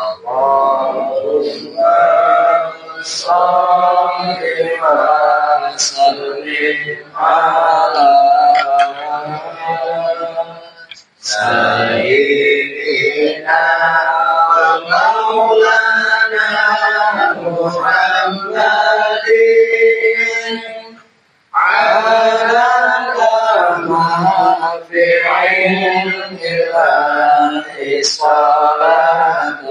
Allahumma sholli wa sallim ala sayyidina wa maulana Muhammadin ala ma fi ilmillahi salatan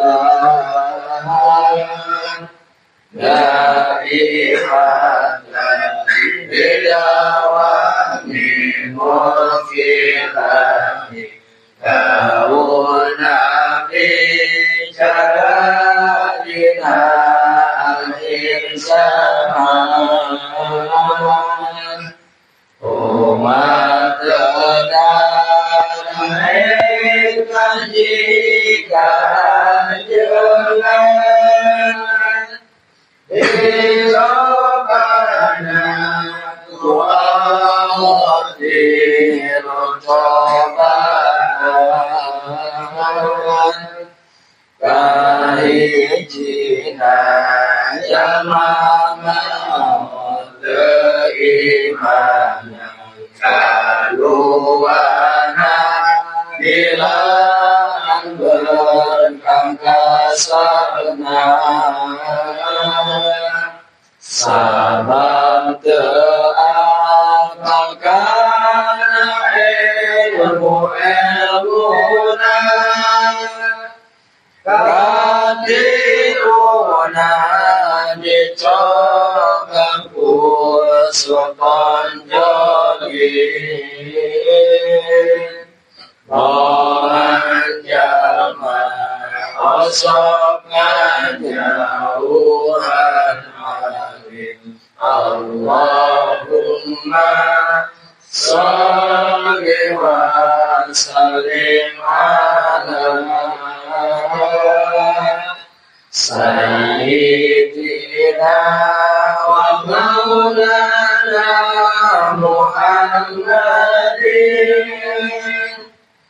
daimatan bidawami mulkillahi dauna bi jalalina akhir zaman umat terdalam jika jalan ilokana kuatir cobaan kahijina jamama leimana kaluana bilang berkangkasana sabab teamalkan ilmu-ilmuna kadiruna dicoba kusupan jogin mohon jamaah osok ngajauhan alim Allahumma sholli wa sallim ala sayyidina wa maulana Muhammadin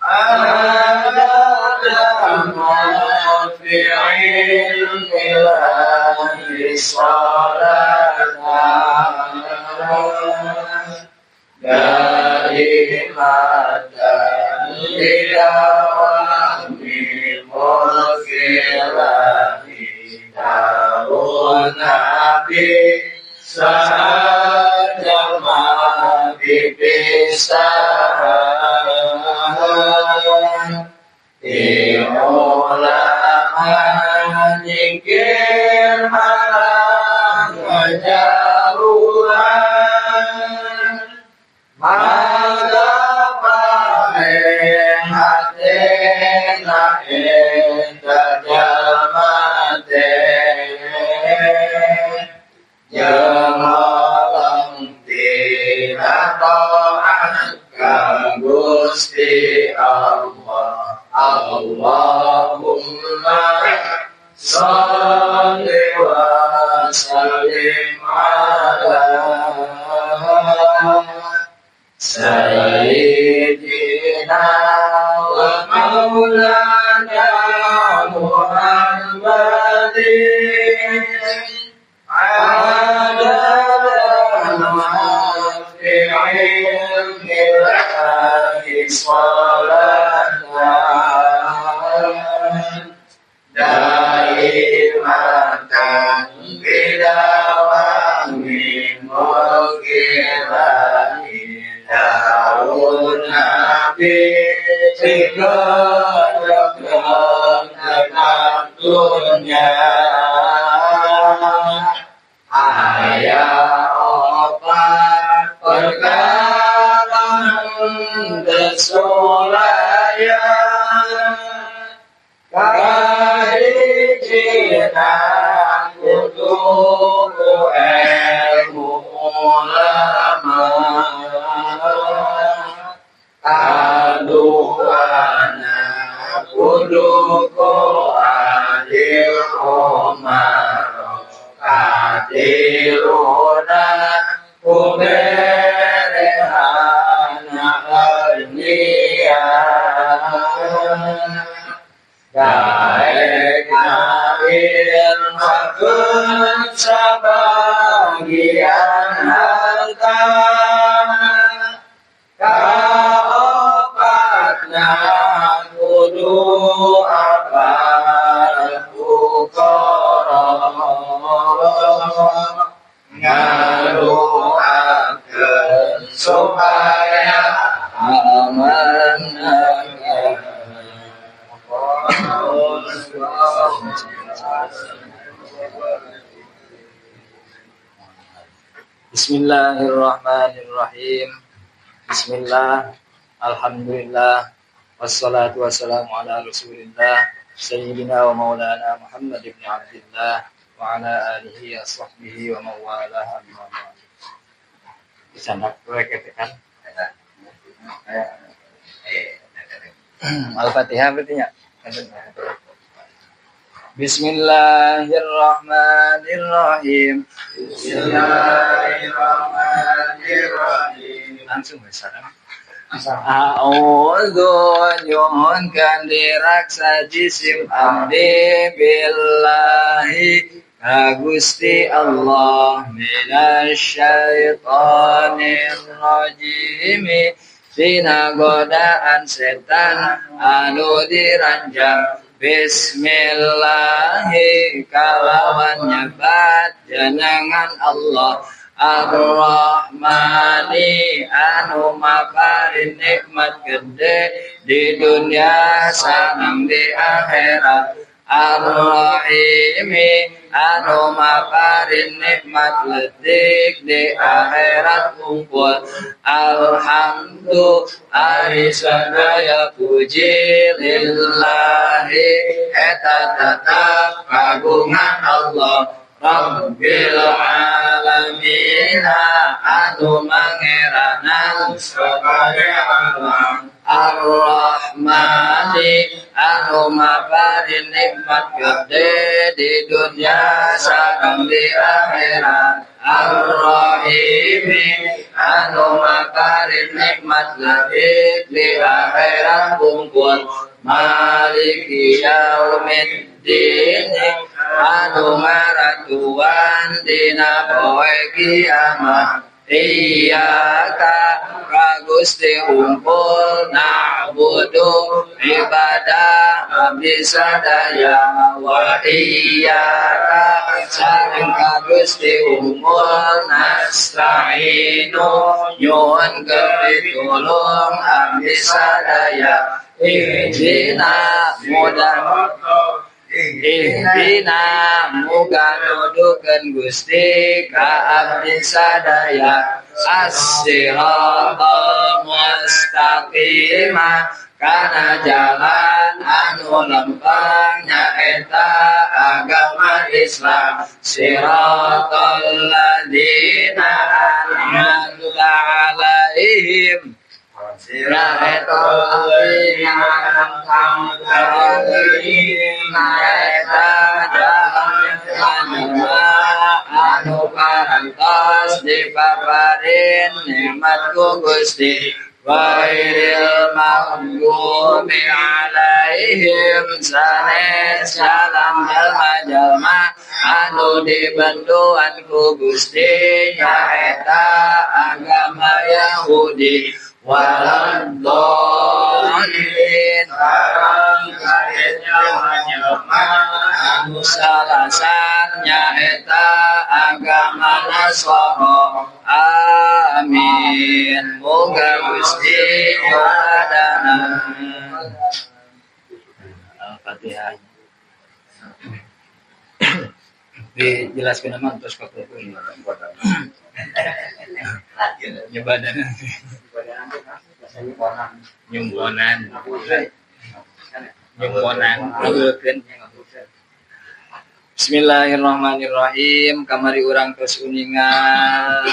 ala ma fi ilmillahi salatan daimatan bidawami mulkillahi dauna bi sajama bipisahan ulama nyingkir halang kejauhan maka paling hatena enta jamate jamalang tidak ta'at Gusti Allah Allahumma sholli wa sallim ala sayyidina wa maulana Muhammadin ala ma fi ilmillahi salatan daimatan bidawami mulkillahi dauna bi jikadakkan akan dunia ayah obat perkara desolaya kahijinan kudu ilmu ulama aduana kudu ko adil omar kadiruna kuberehana arniya daekna makan sebagian harta kaopatna kudu apal fuqara ngaluakeun supaya aman. Bismillahirrahmanirrahim. Bismillah, alhamdulillah, wassalatu wassalamu ala rasulillah, sayyidina wa maulana Muhammad ibn Abdillah, wa ala alihi wa sahbihi wa mawalah amma ba'd. Bisa nak kan? Al-Fatihah berarti ya. Bismillahirrahmanirrahim. Bismillahirrahmanirrahim. Langsung besaran. A'udzu nyuhun kan diraksa jisim abdi billahi Gusti Allah minasyaitonir rajim tina godaan setan anu diranjang. Bismillahi kalawan nyebat jenengan Allah Ar-Rahmani anu maparin nikmat gede di dunia sareng di akhirat. Ar-Rahimi anu maparin nikmat ledik di akhirat kumpul. Alhamdulillah ari sadaya puji lillahi eta tetap kagungan Allah Rabbil alamin anu mangeranan sabaya alam. Ar-Rahmani anu maparin nikmat gede di dunia sareng di akhirat. Ar-Rahimi anu maparin nikmat ledik di akhirat kumpul. Maliki yaumiddin anu maratuan dina poe kiamat. Iyyaka Gusti umpul na'budu ibadah abdi sadaya wa iyyaka sareng Gusti umpul nasta'inu nyuwun pitulung abdi sadaya. Ihdina muga nudukeun Gusti ka abdi sadaya as-siratal mustaqim kana jalan anu lempeng nyaeta agama Islam. Siratal ladzina an'amta 'alaihim Siratal ladzina an'amta 'alaihim anu parantos dipaparin nikmat ku Gusti. Ghairil maghdubi 'alaihim sanes jalan jalma-jalma anu dibenduan ku Gusti nyaeta agama Yahudi. Waladhdallin barang kalian jalma anu salasan nyaeta agama Nasrani. Amin. Moga Gusti nyuradana. Al-Fatihah. Dijelaskan nama terus kok nyebadan nyumponan Bismillahirrahmanirrahim. Kamari urang terus uningan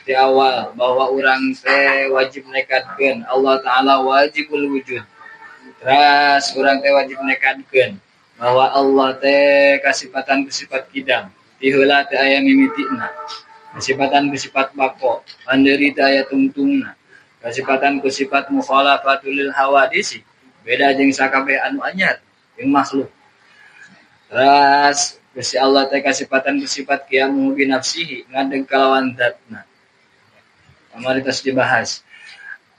di awal bahwa urang teh wajib nekatkeun Allah Ta'ala wajibul wujud. Terus urang teh wajib nekatkeun bahwa Allah teh kasifatan sifat kidam ti heula teh aya mimitina. Kasifatan sifat bako, panderi teh aya tungtungna. Kasifatan sifat mukhalafatul hawadisi, beda jeung sakabeh anu anyar jeung makhluk. Terus Gusti Allah teh kasifatan bersifat qiyamuhu bi nafsihi ngadeg kalawan zatna. Kamari tos dibahas.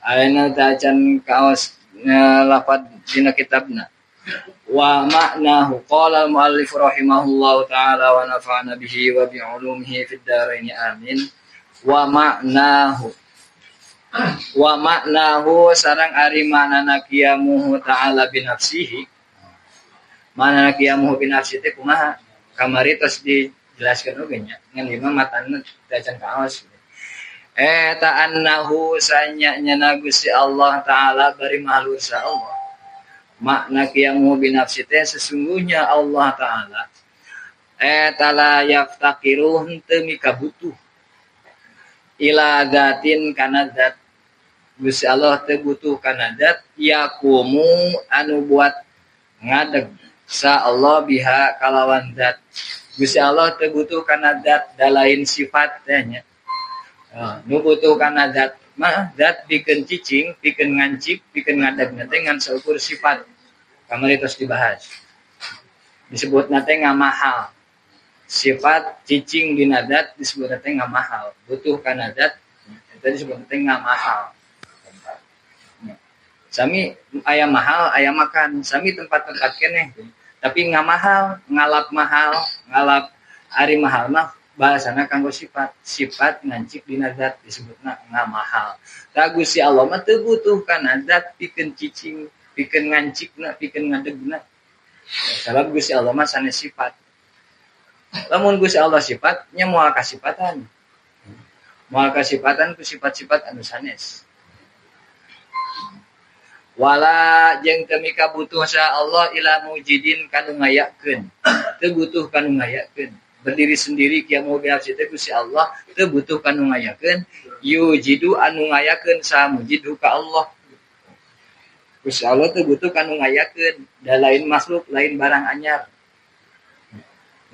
Ayeuna teh acan kaos lafaz dina kitabna. Wa ma'nahu qala al-muallif rahimahullahu taala wa nafa'ana bihi wa bi 'ulumihi fid dharain amin. Wa ma'nahu sareng ari manana qiyamuhu ta'ala bi nafsihi. Manana qiyamuhu bi nafsihi teh kumaha? Kamari tos dijelaskeun oge nya ngan lima matana teh acan kaos. Ta'annahu sanya Gusti Allah taala bari makhluk sa Allah. Makna qiyamuhu bi nafsi teh sesungguhnya Allah taala la yaftaqiru henteu mika butuh ila zatin kana zat. Gusti Allah teh butuh kana zat yakumu anu buat ngadeg sa Allah biha kalawan zat. Gusti Allah teh butuh kana zat dalain sifat teh nya. Nu butuh kana zat mah zat pikeun cicing, pikeun ngancik, pikeun ngadeg teh ngan saukur sifat. Kamari tos dibahas. Disebut nate ngamahal. Sifat cicing dina zat disebut nate ngamahal. Butuh kana zat eta disebut nate ngamahal. Sami aya mahal, aya makan, sami tempat-tempat keneh. Tapi ngamahal, ngalap mahal, ngalap ari mahal mah bahasana kanggo sifat. Sifat ngancik dina zat disebutna ngamahal. Da Gusti Allah mah teu butuh kana zat pikeun cicing, pikeun ngancikna, pikeun ngadegna. Sabab Gusti Allah mah sanes sifat. Lamun Gusti Allah sifat, nya moal kasifatan. Moal kasifatan ku sifat-sifat anu sanes. Wala jeung teu mika butuh sa Allah ila mujidin kanu ngayakeun. Teu butuh kanu ngayakeun. Berdiri sendiri qiyamuhu bi nafsi teh Gusti Allah teu butuh kanu ngayakeun. Yujidu anu ngayakeun sa mujidu ka Allah. Gusti Allah teu butuh kanu ngayakeun. Da lain makhluk, lain barang anyar.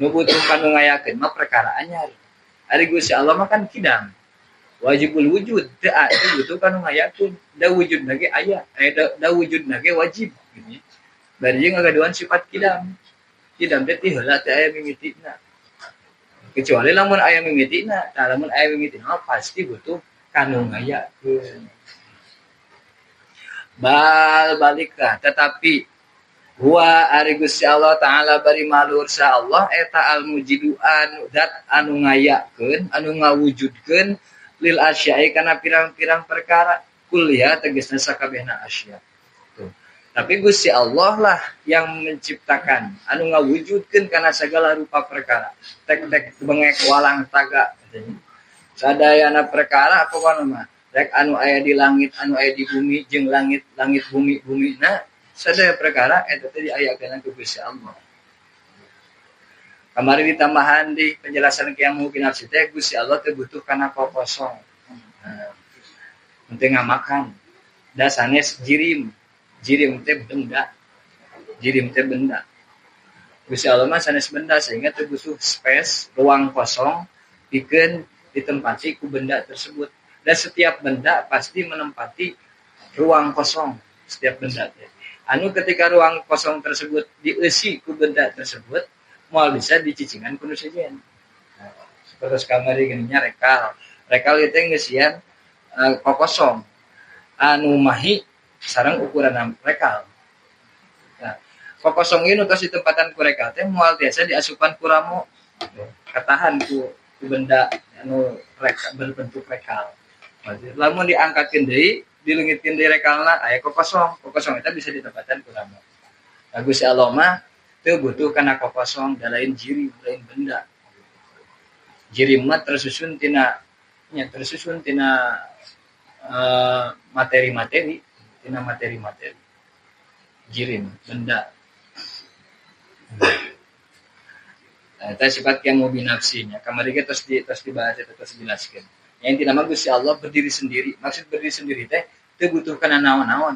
Nu butuh kanu ngayakeun mah perkara anyar. Ari Gusti Allah mah kan kidam. Wajibul wujud teu butuh kanu ngayakeun. Da wujudna ge aya, da wujudna ge wajib gitu. Bari jeung ngagaduan sifat kidam. Kidam teh ti heula teh aya mimitina. Kecuali lamun aya mimitina, tah lamun aya mimitina pasti butuh kanu ngayakeun. Balikah tetapi huwa ari Gusti Allah taala bari malur sa Allah eta al mujiduan zat anu ngayakeun, anu ngawujudkeun lil asya'i kana pirang-pirang perkara. Kuliah tegasna sakabehna asya. Tuh. Tapi Gusti Allah lah yang menciptakan, anu ngawujudkeun kana sagala rupa perkara. Tek-tek bengek walang taga katanya. Sadayana perkara apa mah? Rek anu aya di langit, anu aya di bumi jeung langit bumi-bumina sadaya perkara eta teh diayakeun ku Gusti Allah. Kamari ditambahan di penjelasan qiyamuhu bi nafsi teh Gusti Allah teh butuh kana kosong. Teu ngamakan. Da sanes jirim. Jirim teh benda. Jirim teh benda. Gusti Allah mah sanes benda sehingga teu butuh space, ruang kosong pikeun ditempati ku benda tersebut. Dan setiap benda pasti menempati ruang kosong. Setiap benda teh. Anu ketika ruang kosong tersebut dieusi ku benda tersebut, moal bisa dicicingan ku nu sejen. Terus kamari geuning nya rekal. Rekal ieu teh geus sieun kokosong. Anu mahi sareng ukuran rekal. Nah, kokosong ieu nu tos ditempatan ku rekal teh moal biasa diasupan ku ramo. Katahan ku benda anu berbentuk rekal. Lamun diangkatkeun deui, dileungitkeun deui rekalna aya kokosong. Kokosong eta bisa ditempatan ku ramo. Nah, Gusti Allah mah teu butuh kana kokosong da lain jirim, lain benda. Jirim mah tersusun tina materi-materi, jirim, benda. Nah, eta sifat qiyamuhu bi nafsinya. Kamari ge tos dibahas eta tos dijelaskeun. Yang dinamakan Gusti Allah berdiri sendiri. Maksud berdiri sendiri teh teu butuh kana naon-naon.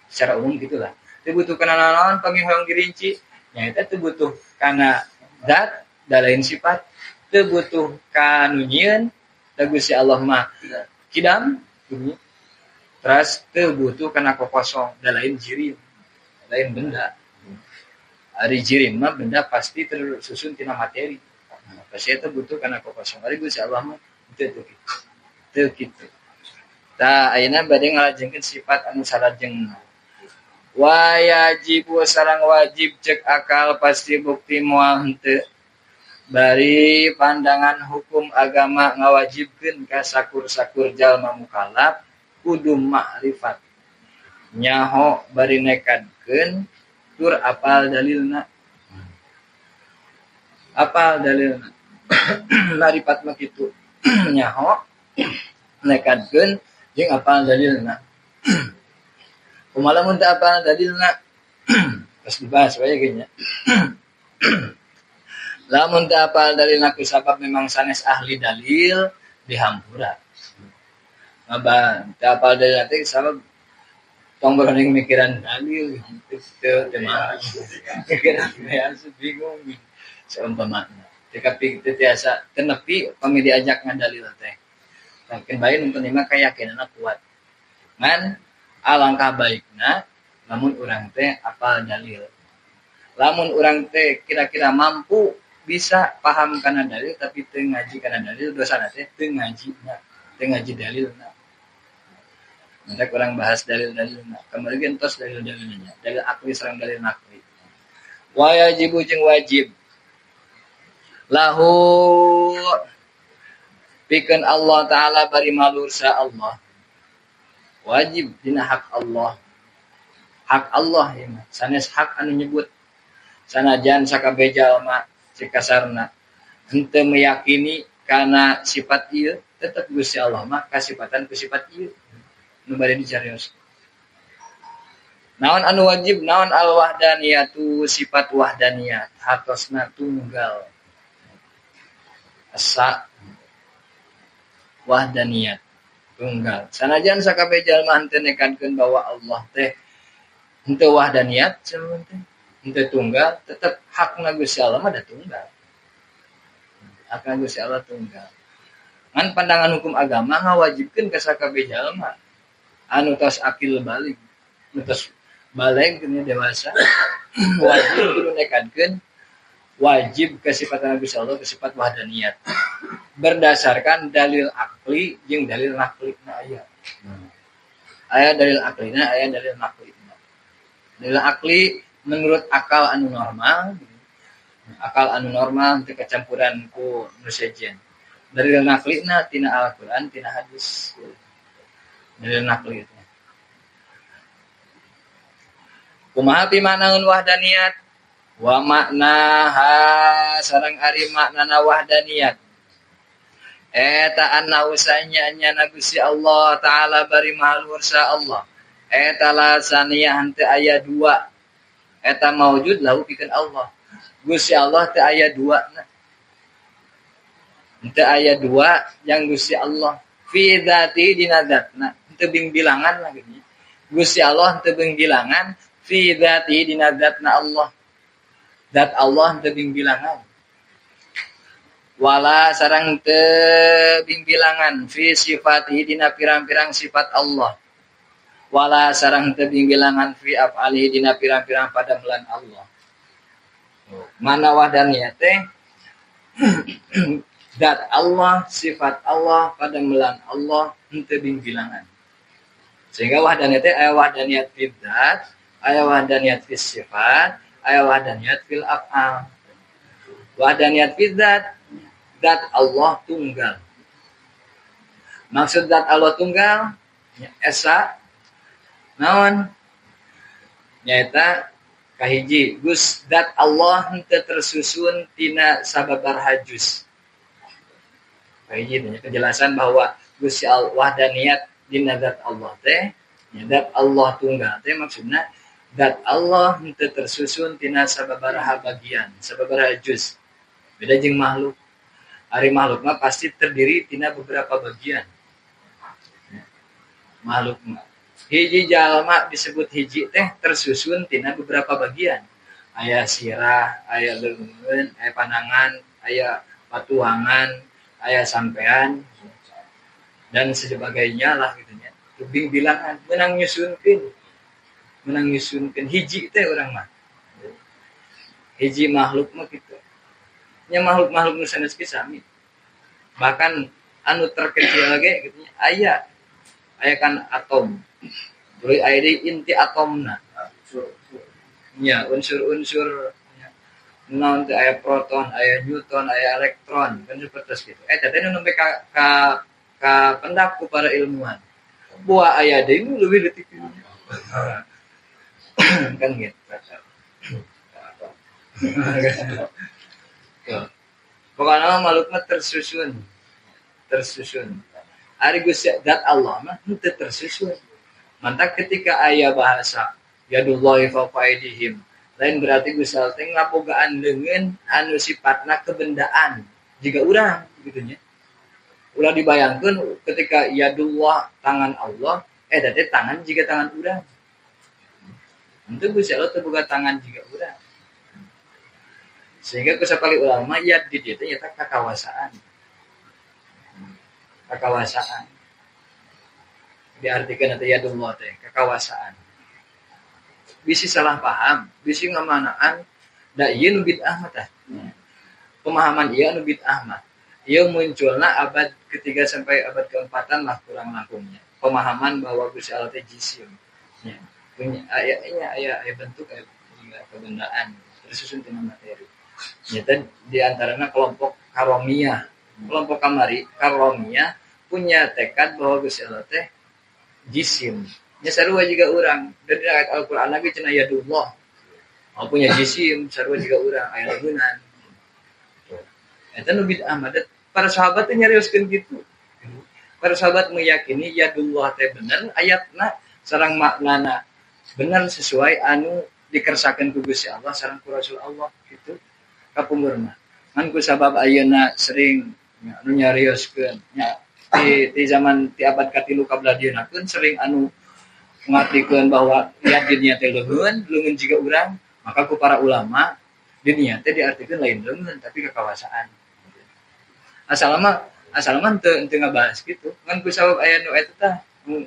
Secara umum gitulah. Teu butuh kana naon pangihoyong dirinci. Nya eta teu butuh kana zat da lain sifat, teu butuh kanu nyieun. Da Gusti Allah mah kidam. Terus teu butuh kana kokosong da lain jirim, lain benda. Ari jirim mah benda pasti tersusun tina materi. Nah, pasti itu butuh karena kosong. Ari Gusti Allah mah teu kitu. Tah ayeuna bade ngalajengkeun sifat anu salajeng. Wa yajibu sareng wajib cek akal pasti bukti moal henteu. Bari pandangan hukum agama ngawajibkeun ka sakur-sakur jalma mukallaf kudu makrifat. Nyaho bari nekadkeun tur apal dalilna. Apal dalilna. Makrifat mah kitu. Nyaho nekadkeun jeung apal dalilna. Kumaha mun teu apal dalilna? Terus dibahas wae ge nya. Lamun teu apal dalilna kusabab memang sanes ahli dalil dihampura. Maba teu apal dalilna teh sabab tong berenang mikiran dalil teu mah. Mikiran asa bingung. Seumpamana. Tetapi teu tiasa teu nepi pami diajak ngadalil teh. Mungkin bae nu penting mah keyakinanna kuat. Ngan alangkah baikna lamun urang teh apal dalil. Lamun urang teh kira-kira mampu bisa paham kana dalil tapi teu ngaji kana dalil dosana teh teu ngaji dalilna. Nanti kurang bahas dalil-dalilna. Kemudian tos dalil-dalilnya. Dalil akli sareng dalil nakli. Wa yajibu jeung wajib. Lahu pikeun Allah taala bari malursa Allah. Wajib dina hak Allah. Hak Allah ya mah. Sanes hak anu nyebut sanajan sakabeh jalma cikasarna henteu meyakini kana sifat ieu tetep Gusti Allah mah kasifatan ku sifat ieu. Nu bade dicarios. Naon anu wajib, naon al-wahdaniyatu sifat wahdaniyat, hatosna tunggal. Asa wahdaniyat, tunggal. Sanajan sakabeh jalma henteu nekadkeun bahwa Allah teh henteu wahdaniyat, cenah teh. Henteu tunggal, tetep hakna Gusti Allah mah da tunggal. Hakna Gusti Allah tunggal. Ngan pandangan hukum agama ngawajibkeun ka sakabeh jalma anu tos akil balik, anu tos balik geuning dewasa, wajib kudu nekadkeun wajib kasifatan Gusti Allah sifat wahdaniyat. Berdasarkan dalil akli jeung dalil naklina aya. Aya dalil aklina, aya dalil naklina. Dalil akli menurut akal anu normal. Akal anu normal teu kacampuran ku nu sejen. Dalil naklina tina Al-Qur'an, tina hadis. Dalil nakli itu. Kumaha pi manaun wahdaniyat? Wa maknaha sareng ari maknana wahdaniyat. Eta anna usanya nyana Gusti Allah taala bari mahalursa Allah. Eta la saniyah henteu aya dua. Eta maujud lahu pikeun Allah. Gusti Allah teu aya duana. Henteu aya dua yang Gusti Allah fi dzati dina dzatna. Henteu bilangan lah gitu. Gusti Allah henteu bilangan fi dzati dina dzatna Allah. Zat Allah henteu bilangan. Wala sareng teu bilangan fi sifatihi dina pirang-pirang sifat Allah. Wala sareng teu bilangan fi af'alihi dina pirang-pirang padamelan Allah. Mana wahdaniyat teh? Zat Allah, sifat Allah, padamelan Allah henteu bilangan. Sehingga wahdaniyat teh aya wahdaniyat fil dzat, aya wahdaniyat fis sifat, aya wahdaniyat fil af'al. Wahdaniyat fil dzat, zat Allah tunggal. Maksud zat Allah tunggal esa naon? Nyaeta kahiji Gus zat Allah henteu tersusun tina sababaraha juz. Kahiji penjelasan bahwa Gusti Allah wahdaniyat dina zat Allah teh, zat Allah tunggal teh maksudna zat Allah henteu tersusun tina sababaraha bagian, sababaraha juz. Beda jeung makhluk. Ari makhluk mah pasti terdiri tina beberapa bagian. Makhluk mah hiji jalma disebut hiji teh tersusun tina beberapa bagian. Aya sirah, aya leungeun, aya panangan, aya patuangan, aya sampean dan sebagainya lah gitu nya. Tebing bilangan menang nyusunkeun hiji teh urang mah. hiji makhluk mah gitu. Nya makhluk-makhluk nu sanes ge sami. Bahkan anu terkecil lagi gitu aya kan atom. Terus aya di inti atomna. Ya, unsur-unsur naon teh aya proton, aya neutron, aya elektron, kan seperti gitu. Teh nu nembe ka pendak ku para ilmuwan. Buah aya deui nu leuwih leutik. Kan gitu. Pokoknya makhluknya tersusun. Ari Gusti zat Allah mah henteu tersusun. Mantap ketika aya bahasa yadullahi fawqa aydihim. Lain berarti Gusti Allah teh ngabogaan leungeun anu sifatna kebendaan. Jiga urang gitu nya. Ulah dibayangkeun ketika yadullah tangan Allah, teh tangan jiga tangan urang. Henteu Gusti Allah teh boga tangan jiga urang. Sehingga kusapali ulama yad di dieu teh nyata kakawasaan. Kakawasaan. Diartikeun teh yadullah teh kakawasaan. Bisi salah paham, bisi ngamanaan da ieu nu bid'ah mah tah. Pemahaman ieu anu bid'ah mah. Ieu munculna abad ketiga sampai abad keempatan lah kurang langkungnya. Pemahaman bahwa Gusti Allah teh jisim. Ya. Punya aya bentuk aya kebendaan tersusun tina materi. Nyata di antaranya kelompok karomiyah. Kelompok karomiyah punya tekad bahwa Gusti Allah teh jisim. Nya sarua juga urang. Dari ayat Al-Qur'an lagi cenah yadullah. Oh punya jisim sarua juga urang aya leungeun. Eta nu bid'ah mah para sahabat teh nyarioskeun kitu. Para sahabat meyakini yadullah teh bener ayatna sareng maknana bener sesuai anu dikersakeun ku Gusti Allah sareng ku Rasul Allah gitu. Kapungkur mah. Ngan ku sabab ayeuna sering anu nyarioskeun nya di zaman ti abad ka-3 kabladienakeun sering anu ngartikeun bahwa yakinnya teh leungeun jiga urang, maka ku para ulama di nya teh diartikeun lain leungeun tapi kekawasaan. Asal mah teu ngabahas kitu. Ngan ku sabab aya nu eta tah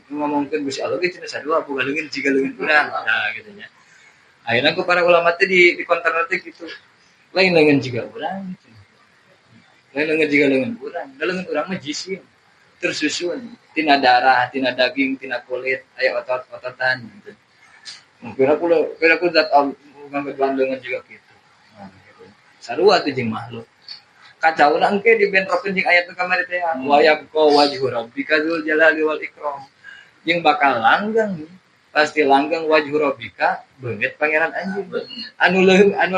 ngomongkeun Gusti Allah ge cenah sadua boga leungeun jiga leungeun urang. Nah kitu nya. Ayeuna ku para ulama teh di konterna teh kitu. Lain leungeun jiga urang gitu. Lain leungeun jiga leungeun urang. Da leungeun urang mah jisim tersusun tina darah, tina daging, tina kulit, aya otot-ototan gitu. Kira ku zat nganggeudwan leungeun juga kitu. Nah, gitu. Sarua teh jeung makhluk. Kacauna engke dibentrokeun jeung ayat nu kamari teh wa yabqa wajhu rabbika dzul jalali wal ikram. Jeung bakal langgeng pasti langgeng wajhu rabbika beungeut pangeran anjeun. Anu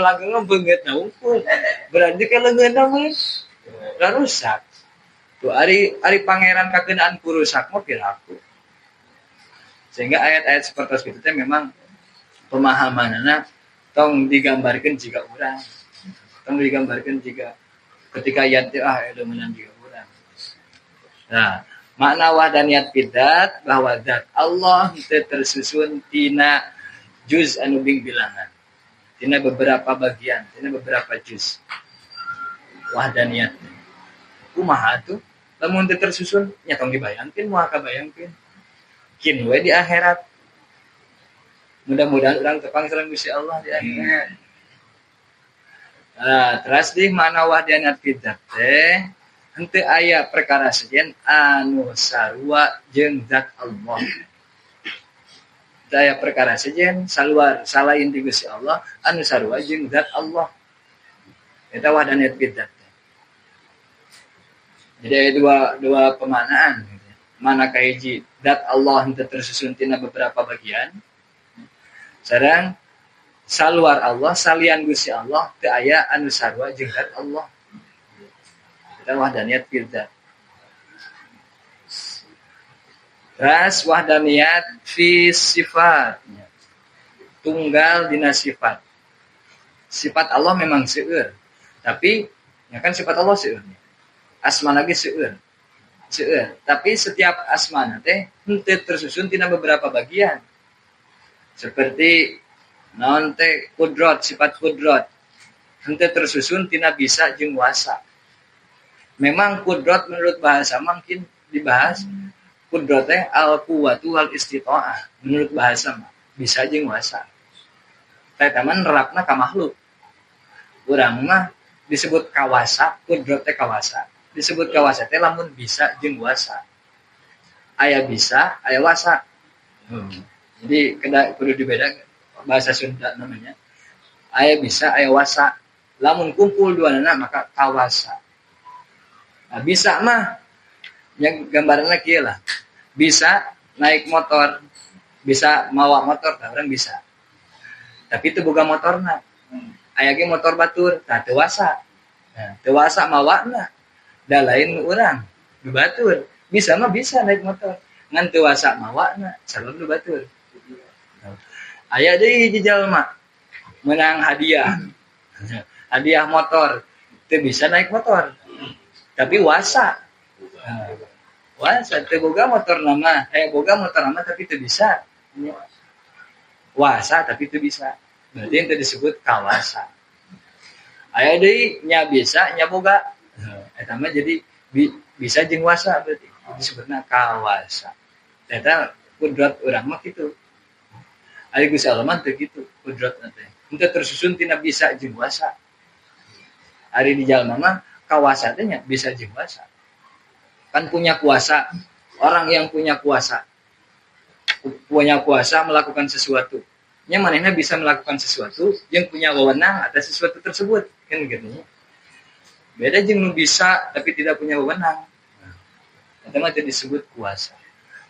langgeng mah beungeutna unggul. Berarti ke leungeunna mah rusak. Tuh ari pangeran kakeunaan ku rusak mah piraku. Sehingga ayat-ayat seperti itu teh memang pemahamanana tong digambarkeun jiga urang. Tong digambarkeun jiga ketika ayat teh leungeunna jiga urang. Nah, makna wahdaniyat bidat bahwa zat Allah teh tersusun tina juz anu bilangan. Tina beberapa bagian, tina beberapa juz. Wahdaniyat. Kumaha tuh? Lamun teu tersusun nya tong dibayangkeun moal kabayangkeun. Kin we di akhirat. Mudah-mudahan urang tepang sareng Gusti Allah di akhirat. Nah, terus di mana wahdaniyat bidat teh henteu aya perkara sejen anu sarua jeung zat Allah. Teu aya perkara sejen salain ti Gusti Allah anu sarua jeung zat Allah. Eta wahdaniyat bidat. Jadi ada dua pemaknaan. Mana kahiji zat Allah henteu tersusun tina beberapa bagian. Sareng saluar Allah salian Gusti Allah teu aya anu sarua jeung zat Allah. Eta wahdaniyat bidat. Ras wahdaniyat fi sifat. Tunggal dina sifat. Sifat Allah memang seueur. Tapi ya kan sifat Allah seueur. Asmana ge seueur. Tapi setiap asmana teh henteu tersusun tina beberapa bagian. Seperti naon teh kudrat, sifat kudrat. Henteu tersusun tina bisa jeung wasa. Memang kudrat menurut bahasa mungkin dibahas kudrat teh al-quwwatu wal istita'ah. Menurut bahasa mah bisa jeung wasa. Teh taman nerapna ka makhluk. urang mah disebut kawasa, kudrat teh kawasa. Disebut kawasa teh lamun bisa jeung wasa. Aya bisa, aya wasa. Jadi kudu dibeda bahasa Sunda namanya. Aya bisa, aya wasa. Lamun kumpul duanana maka kawasa. Nah, bisa mah yang gambaranna kieu lah. Bisa naik motor, bisa mawa motor, orang bisa. Tapi itu boga motorna. Aya ge motor batur, tah teu wasa. Nah, teu wasa mawana. Da lain urang, nu batur. Bisa mah bisa naik motor. Ngan teu wasa mawana, sabab nu batur. Aya deui hiji jalma menang hadiah. Hadiah motor. Teu bisa naik motor. Tapi wasa. Wasa teu boga motor nama, boga motor nama tapi teu bisa. Wasa tapi teu bisa. Berarti yang disebut kawasa. Aya deui nya bisa, nya boga. Eta mah jadi bisa jeung wasa berarti disebutna kawasa. Eta kudrat urang mah kitu. Ari Gusti Allah mah teu kitu kudratna teh. Henteu tersusun tina bisa jeung wasa. Ari di jalma mah kawasa teh nya bisa jeung wasa. Kan punya kuasa, orang yang punya kuasa melakukan sesuatu. Nya manehna bisa melakukan sesuatu yang punya wewenang atas sesuatu tersebut, kan gitu. Beda jeung nu bisa tapi tidak punya wewenang. Eta mah disebut kuasa.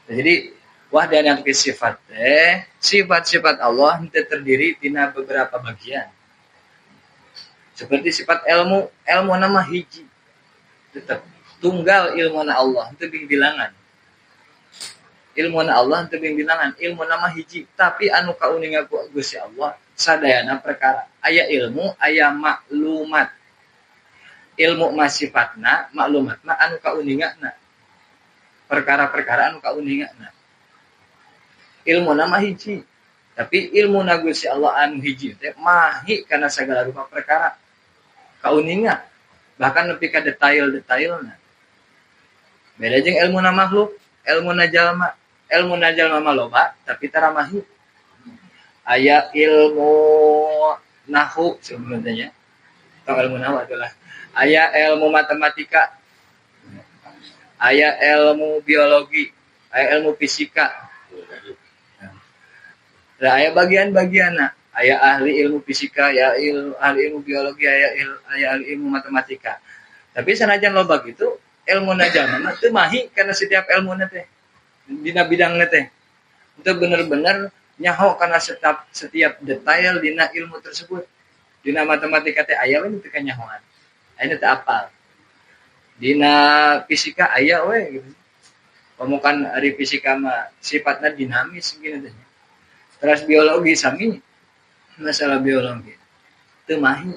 Jadi wahdaniyat fi sifat sifat-sifat Allah henteu terdiri tina beberapa bagian. Seperti sifat ilmu nama hiji. Tetap tunggal ilmuna Allah henteu bilangan. Ilmuna Allah henteu bilangan, ilmu nama hiji, tapi anu kauningan ku Gusti Allah sadayana perkara. Aya ilmu, aya maklumat. Ilmu mah sifatna, maklumat mah anu kauninganna. Perkara-perkara anu kauninganna. Ilmu nama hiji, tapi ilmu na Gusti Allah anu hiji teh mahi kana sagala rupa perkara. Kauningan, bahkan nepi ka detail-detailna. Beda jeung ilmu na makhluk, ilmu na jalma. Ilmu na jalma mah loba, tapi tara mahi. Aya ilmu nahwu sebenarnya. Atau ilmu nahwu adalah aya ilmu matematika. Aya ilmu biologi, aya ilmu fisika. Nah, aya bagian-bagianna. Aya ahli ilmu fisika, ya ahli ilmu biologi, aya ahli ilmu matematika. Tapi sanajan loba gitu, ilmu najana teu mahi karena setiap ilmu teh dina bidangna teh itu bener-bener nyaho karena setiap detail dina ilmu tersebut. Dina matematika teh aya we teu kanyahoan, aya teu apal. Dina fisika aya we gitu. Pamukan ari fisika mah sifatna dinamis gitu teh. Terus biologi sami masalah biologi teu mahi.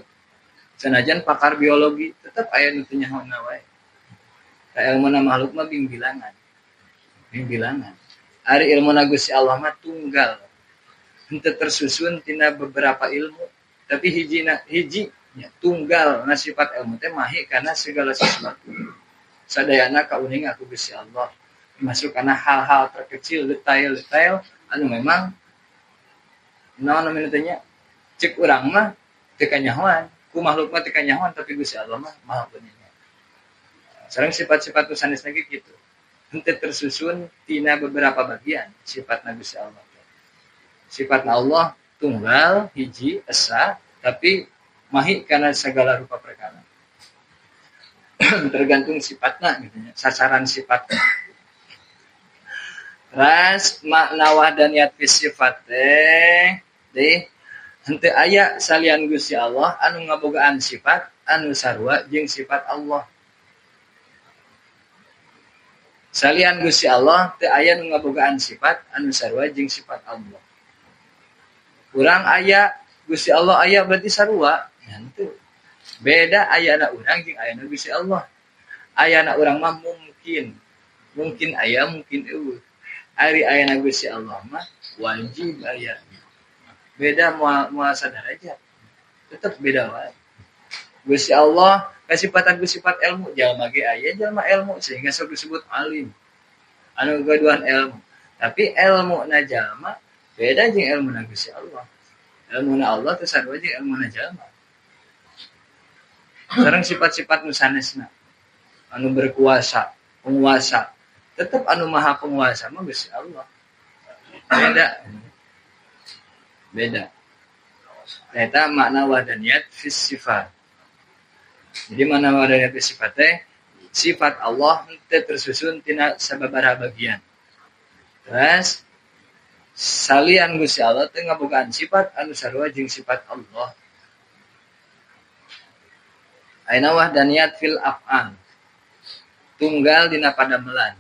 Sanajan pakar biologi tetap aya nu teu nyahoan wae. Ilmu na makhluk mah bilangan. Ari ilmu na Gusti Allah mah tunggal. Henteu tersusun tina beberapa ilmu, tapi hiji tunggal na sifat ilmu teh mahi kana segala sesuatu. Sadayana kauningan aku Gusti Allah. Masuk kana hal-hal terkecil, detail-detail anu memang naon namanya teh nya cek urang mah teu kanyahoan, ku makhluk mah teu kanyahoan tapi Gusti Allah mah maha bener. Sareng sifat-sifat sanes lagi gitu. Henteu tersusun tina beberapa bagian sifat Gusti Allah. Sifat Allah tunggal, hiji, esa, tapi mahi kana segala rupa perkara. Tergantung sifatna gitu nya, sasaran sifatna. Ras makna wahdaniyat fi sifat teh henteu aya salian Gusti Allah anu ngabogaan sifat anu sarua jeung sifat Allah. Salian Gusti Allah teu aya nu ngabogaan sifat anu sarua jeung sifat Allah. Urang aya, Gusti Allah aya berarti sarua, henteu. Beda ayana urang jeung ayana Gusti Allah. Ayana urang mah mungkin. Mungkin aya, mungkin eueuh. Ari ayana Gusti Allah mah wajib aya. Beda moal sadarajat. Tetep beda wae. Gusti Allah kasifatan sifat ilmu, jalma ge aya jalma ilmu sehingga sok disebut alim. Anu gaduhan ilmu. Tapi ilmu na jalma beda jeung ilmu na Gusti Allah. Ilmu na Allah teu sarua jeung ilmu na jalma. Sareng sifat-sifat nu sanesna anu berkuasa, penguasa. Tetap anu maha penguasa mah Gusti Allah. Beda. Eta makna wahdaniyat fis sifat. Jadi makna wahdaniyat fis sifat teh sifat Allah teh tersusun tina sababaraha bagian. Terus salian Gusti Allah teh ngabogaan sifat anu sarua jeung sifat Allah. Aina wahdaniyat fil af'al. Tunggal dina padamelan.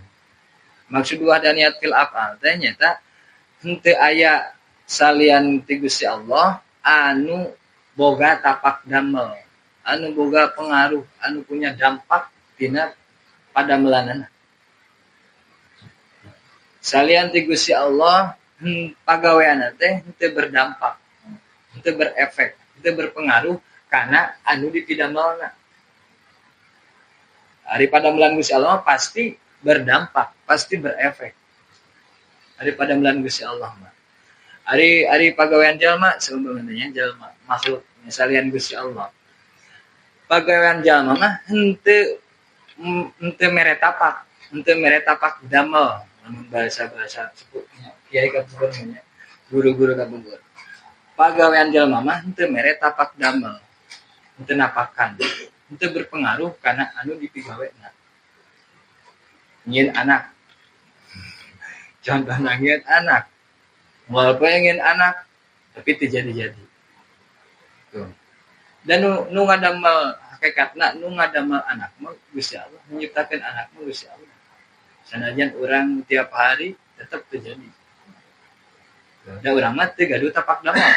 Maksud wahdaniyat fil af'al teh nyata henteu aya salian ti Gusti Allah anu boga tapak damel, anu boga pengaruh, anu punya dampak tina padamelanana. Salian ti Gusti Allah pagaweana teh henteu berdampak, henteu berefek, henteu berpengaruh kana anu dipidamelna. Ari padamelan Gusti Allah pasti berdampak, pasti berefek. Ari padamelan Gusti Allah mah. Ari pagawean jalma sebenarnya jalma makhluk salian Gusti Allah. Pagawean jalma mah henteu mere tapak damel bahasa-bahasa sebutnya kiai kabur guru-guru kabur. Pagawean jalma mah henteu mere tapak damel. Henteu napakan. Henteu berpengaruh karena anu dipigawena. Nyin anak. Contohna nyin anak. Walaupun ingin anak tapi terjadi-jadi. Tuh. Dan nu ngadamel hakikatna nu ngadamel anak mah Gusti Allah, menciptakan anak mah Gusti Allah. Sanajan orang tiap hari tetap terjadi. Da urang mah teu gaduh tapak damel.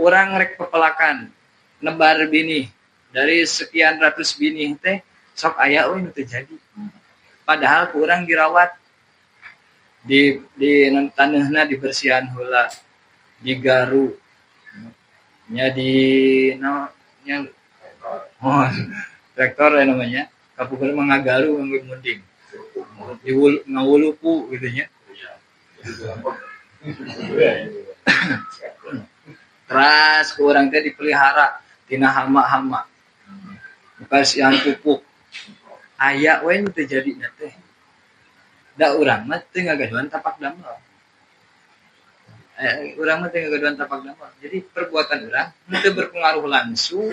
Urang rek pepelakan nebar bini dari sekian ratus bini teh sok aya we nu terjadi. Padahal ku urang dirawat di taneuhna dibersihan heula, digaru nya traktor namanya kapukeun mangagaru nganggo munding ngawulupu gitu nya. Teras ku urang teh dipelihara tina hama-hama dipasihan pupuk aya we nu terjadi teh. Da urang mah teu ngagaduhan tapak damel. Urang mah teu ngagaduhan tapak damel. Jadi perbuatan urang teu berpengaruh langsung,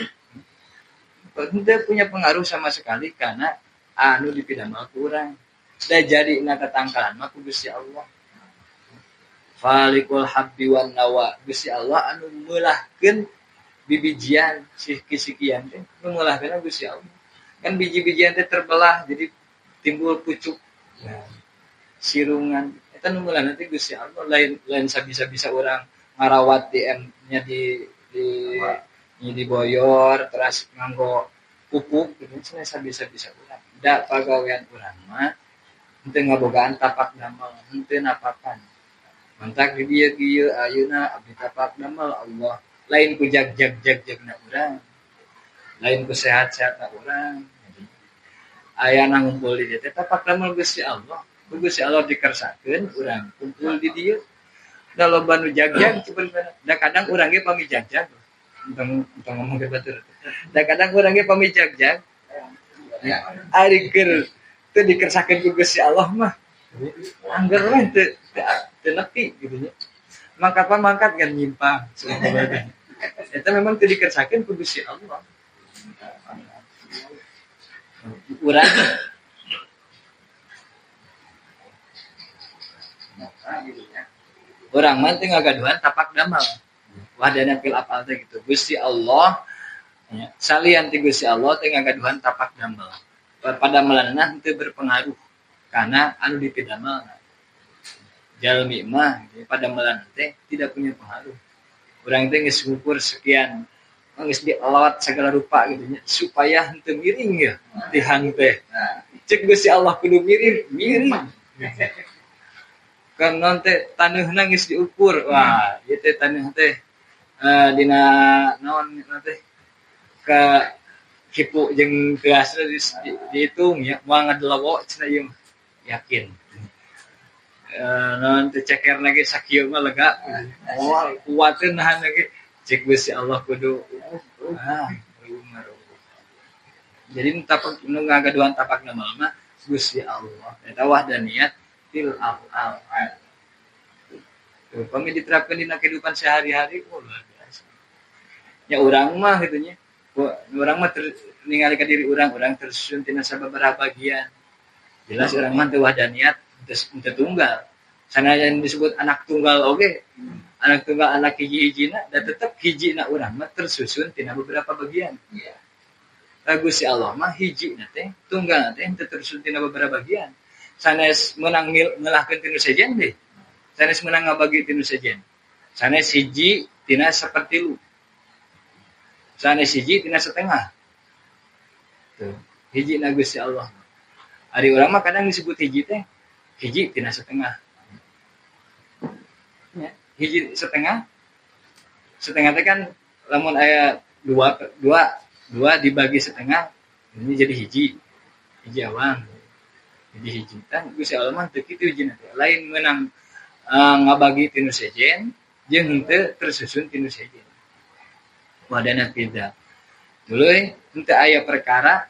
teu punya pengaruh sama sekali karena anu dipidamel ku urang. Da jadina tatangkalan mah ku Gusti Allah. Falikul habbi wan nawa. Gusti Allah anu meulahkeun bibijian siki-sikian teh, nu meulahkeun Gusti Allah. Kan biji-bijian teh terbelah jadi timbul pucuk. Sirungan eta nu meulahna teh Gusti Allah lain sabisa-bisa urang ngarawat nya di boyor terus nganggo pupuk gitu sabisa-bisa urang da pagawean urang mah henteu ngabogaan tapak damel henteu napakan mantak di dieu ayeuna abdi tapak damel Allah lain ku jag-jagna urang lain ku sehat-sehatna urang aya na ngumpul di dieu teh tapak damel Gusti Allah. Gusti Allah dikersakeun urang kumpul di dieu. Da loba nu jagjag sebenarnya. Da kadang urang ge pami jagjag. Entong ngomong ke batur. Da kadang urang ge pami jagjag. Ari keur teu dikersakeun ku Gusti Allah mah. Angger we teu nepi gitu nya. Mangkat pamangkat kan nyimpang. Eta memang teu dikersakeun ku Gusti Allah. Urang urang mah teu ngagaduhan tapak damel. Wahdana fil af'al teh gitu. Gusti Allah salian ti Gusti Allah teu ngagaduhan tapak damel. Padamelanna henteu berpengaruh karena anu dipidamelna. Jalmi mah padamelan teh tidak punya pengaruh. Urang teh geus ngukur sekian geus dielawat segala rupa gitu nya supaya henteu miring ya tihang teh. Cek Gusti Allah kudu miring. Karena teh taneuhna geus diukur. Wah, ieu teh taneuh teh dina naon teh ka kipu jeung geusna dihitung ya moal ngadelawo cenah ieu yakin. Naon teh cekerna ge sakieu mah lega. Oh, kuateun nahan ge cek Gusti Allah kudu Jadi tapak nu ngagaduhan tapak nama mah Gusti Allah. Eta wahdaniyat fil af'al. Tuh, kami diterapkan di kehidupan sehari-hari, oh luar biasa. Ya orang mah gitunya. Orang mah ningali ka diri orang tersusun tina sababaraha bagian. Jelas orang mah teu wahdaniyat teu tunggal. Sanajan disebut anak tunggal oge. Anak tunggal anak hiji-hijina da tetep hijina urang mah tersusun tina beberapa bagian. Iya. Gusti Allah mah hijina teh tunggal teh teu tersusun tina beberapa bagian. Sanes menang ngelahkeun tinu sejen deh. Sanes menang ngabagi tinu sejen. Sanes hiji tina sapertilu. Sanes hiji tina setengah. Tuh, hiji na Gusti Allah. Ari urang mah kadang disebut hiji teh hiji tina setengah. Ya, hiji setengah. Setengah teh kan lamun aya dua dibagi setengah ini jadi hiji. Hiji awang. Jadi hiji kan Gusti Allah mah teu kitu hijina teh. Lain meunang ngabagi tinu sejen jeung teu tersusun tinu sejen. Wadana tidak. Tuluy henteu aya perkara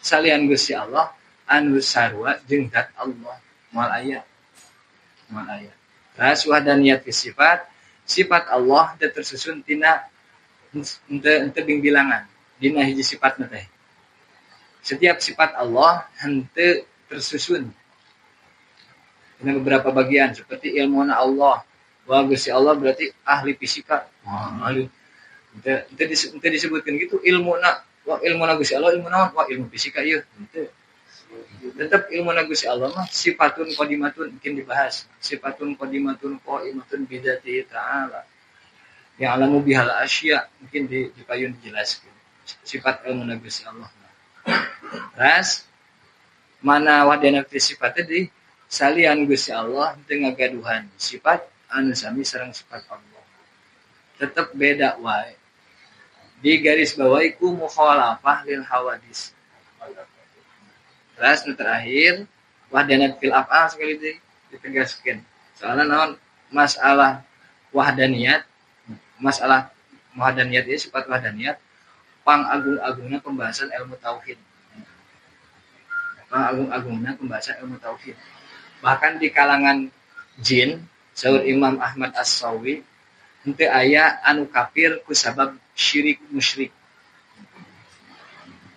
salian Gusti Allah anu sarua jeung zat Allah moal aya. Ras wahdaniyat fi sifat Allah teu tersusun tina henteu bilangan dina hiji sifatna teh. Setiap sifat Allah henteu tersusun tina beberapa bagian seperti ilmuna Allah. Wah Gusti Allah berarti ahli fisika. Ahli Ente disebutkan gitu ilmuna. Wah ilmuna Gusti Allah ilmu naon? Wah ilmu fisika ieu. Henteu. Tetap ilmuna Gusti Allah mah sifatun qadimatun mungkin dibahas. Sifatun qadimatun qaimatun bidzati ta'ala. Yang alamu bihal asya mungkin dipayun dijelaskan. Sifat ilmuna Gusti Allah. Ras mana wadana sifat tadi salian Gusti Allah teu ngagaduhan sifat anu sami sareng sifat Allah. Tetap beda wae. Di garis bawahi ku mukhalafah lil hawadis. Terus nu terakhir wahdanat fil af'al sekali ditegaskeun. Soalna naon masalah wahdaniyat itu sifat wahdaniyat pangagung-agungna pembahasan ilmu tauhid. Pangagung-agungna pembahasan ilmu tauhid. Bahkan di kalangan jin, saur Imam Ahmad As-Sawi, henteu aya anu kafir ku sabab syirik musyrik.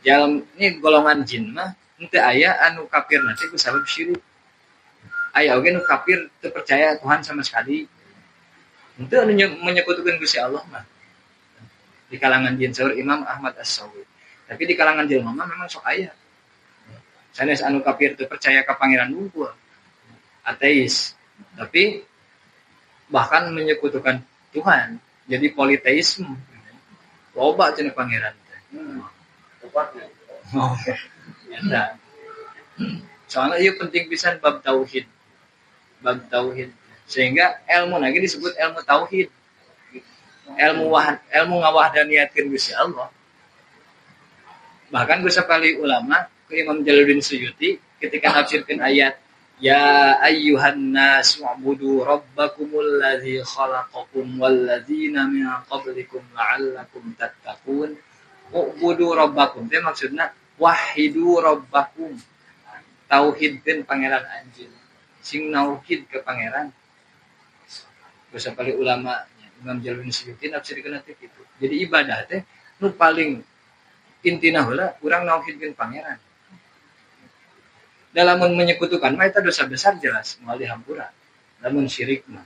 Dalam ini golongan jin mah henteu aya anu kafir nanti ku sabab syirik. Aya oge nu kafir teu percaya Tuhan sama sekali. Henteu anu menyekutukeun Gusti Allah mah. Di kalangan jin saur Imam Ahmad As-Sawi. Tapi di kalangan jelema mah memang sok aya. Sanes anu kafir teu percaya ka pangeran unggul. Ateis. Tapi bahkan menyekutukan Tuhan. Jadi politeisme. Loba cenah pangeran teh. Tepatnya. Oh. Ya. Soalnya ieu penting pisan bab tauhid. Sehingga ilmu lagi disebut ilmu tauhid. Ilmu ngawahdaniyatkeun Gusti Allah. Bahkan Gusti kali ulama Imam Jalaluddin Suyuti ketika nafsirkeun ayat ya ayyuhan nas wa'budu rabbakumul ladzi khalaqakum wal ladzina min qablikum la'allakum tattaqun. U'budu rabbakum teh maksudna wahidu rabbakum. Tauhidkeun pangeran anjeun. Sing nauhid ke pangeran. Basa kali ulama Imam Jalaluddin Suyuti nafsirkeun teh kitu. Jadi ibadah teh nu paling intina heula urang nauhidkeun pangeran. Dalam menyekutukan mah eta dosa besar jelas moal dihampura. Lamun syirik mah.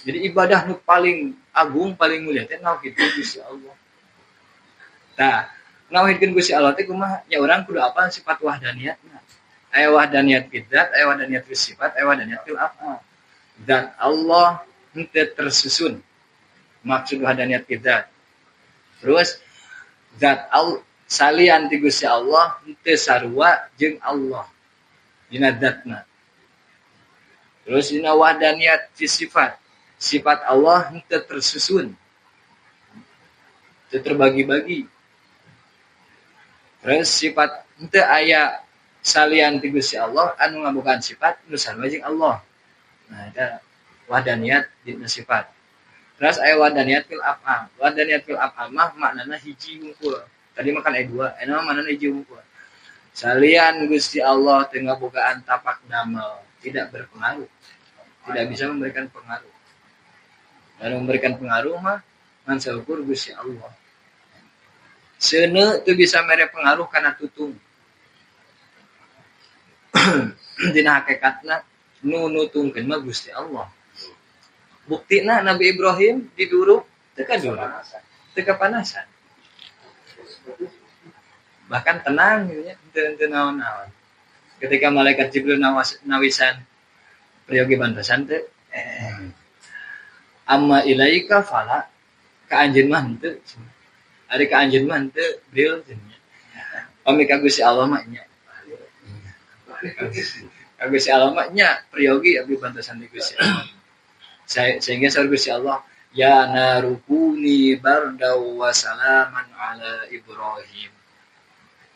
Jadi ibadah nu paling agung paling mulia teh nauhidkeun Gusti Allah. Tah, nauhidkeun Gusti Allah teh kumaha? Ya urang kudu apal sifat wahdaniyatna. Aya wahdaniyat fil zat, aya wahdaniyat fil sifat, aya wahdaniyat fil af'al. Dan Allah henteu tersusun. Maksud wahdaniyat fil zat. Terus zat Allah salian ti Gusti Allah henteu sarua jeung Allah dina zatna. Terus dina wahdaniyat fi sifat. Sifat Allah henteu tersusun. Teu terbagi-bagi. Terus sifat henteu aya salian ti Gusti Allah anu ngabogaan sifat nu sarua jeung Allah. Nah, eta wahdaniyat dina sifat. Terus aya wahdaniyat fil af'al. Wahdaniyat fil af'al mah maknana hiji ngumpul. tadi makan dua enak mana nih jumpa salian Gusti Allah tengah bogaan tapak damel tidak berpengaruh, tidak bisa memberikan pengaruh. Dan memberikan pengaruh mah ngan saukur Gusti Allah. Seuneu teu bisa mere pengaruh kana tutung. Dina hakikatna nu nutungkeun mah Gusti Allah. Buktina Nabi Ibrahim diduruk teu kaduruk, teu kapanasan. Bahkan tenang gitu ya, teu naon-naon. Ketika malaikat Jibril nawisan priyogi bantosan teh amma ilaika fala ka anjeun mah henteu ari ka anjeun mah henteu bril cenah pami ka Gusti Allah mah nya ka Gusti Allah mah nya priyogi abdi bantosan di Gusti Allah sehingga saur Gusti Allah ya narukuni bardaw wa salaman ala Ibrahim.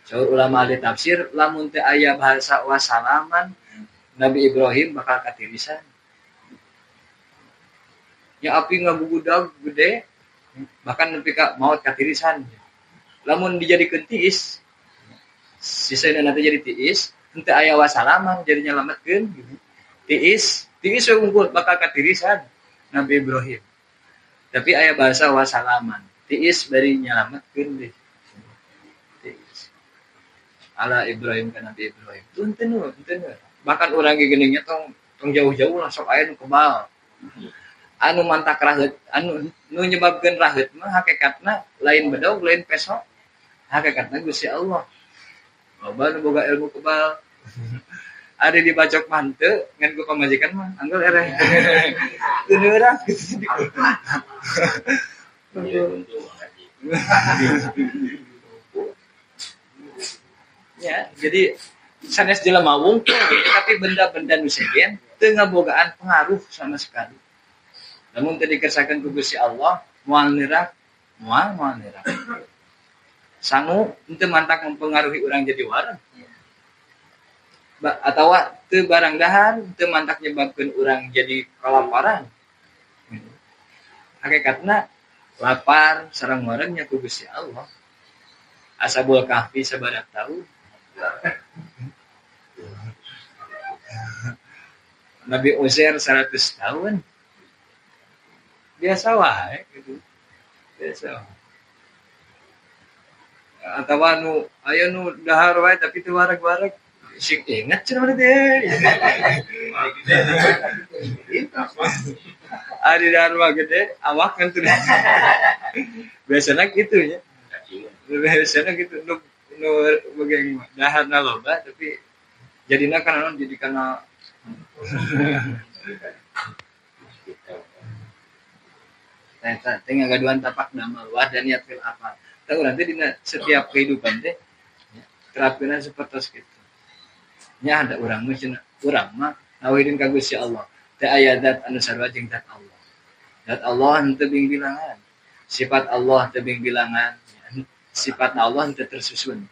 Saur ulama ahli tafsir lamun teu aya bahasa wa salaman Nabi Ibrahim bakal katirisan. Ya api ngabugudag gede bahkan nepi ka maot katirisan. Lamun dijadikeun tiis sisaina nanti jadi tiis henteu aya wasalaman jadi nyalametkeun gitu. Tiis we unggul bakal katirisan Nabi Ibrahim. Tapi aya bahasa wasalaman. Tiis bari nyalametkeun deui. Tiis. Ala Ibrahim ka Nabi Ibrahim. Tuntun. Bahkan urang ge geuning nya tong jauh-jauh lah sok aya nu kebal. Anu mantak raheut anu nu nyebabkeun raheut mah hakikatna lain bedaug lain peso hakikatna Gusti Allah loba nu boga ilmu kebal ari dibacok mah henteu ngan ku pamajikan mah anggeul ereh teu neurang ya jadi sanes jelema wungkul tapi benda-benda nu segen teu ngabogaan pengaruh sama sekali. Namun tadi kersakan ku Gusti Allah moal nirak sangu henteu mantak mempengaruhi urang jadi wareg atawa teu barang dahar teu mantak nyebabkeun urang jadi kalaparan. Hakikatna lapar sareng wareg nya ku Gusti Allah. Ashabul kahfi sabadak tahun. Nabi Uzair 100 tahun. Biasa wae gitu. Biasa. Atawa nu aya nu dahar wae tapi teu wareg-wareg. Sing inget cenah teh. Ari dahar mah gede, awak kan teu. Biasana kitu nya. Biasana kitu nu bageng daharna loba tapi jadina kana naon jadi kana tengah gaduhan tapak damel wah dan niat fil afal. Tahu nanti di setiap kehidupan teh terapkeun seperti itu. Nya ada urang mah cenah urang mah nawidin ka Gusti Allah. Teu aya zat anu sarua jeung zat Allah. Zat Allah henteu bing bilangan. Sifat Allah teu bing bilangan. Sifat Allah henteu tersusun.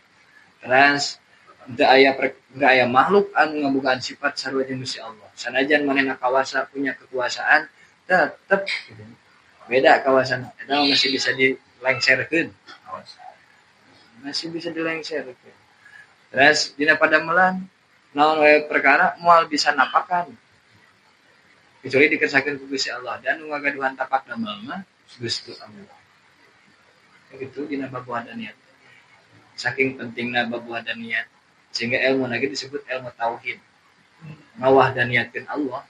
Terus henteu aya makhluk anu ngabogaan sifat sarua jeung Gusti Allah. Sanajan manehna kawasa punya kekuasaan tetep gitu. Beda kawasan eta masih bisa dilengserkeun. Masih bisa dilengserkeun. Terus dina padamelan naon wae perkara moal bisa napakan. Kecuali dikersakeun ku Gusti Allah dan nu ngagaduhan tapak damel mah Gusti Allah. Begitu dina babuadan niat. Saking pentingna babuadan niat sehingga ilmu lagi disebut ilmu tauhid. Ngawahdaniyatkeun Allah.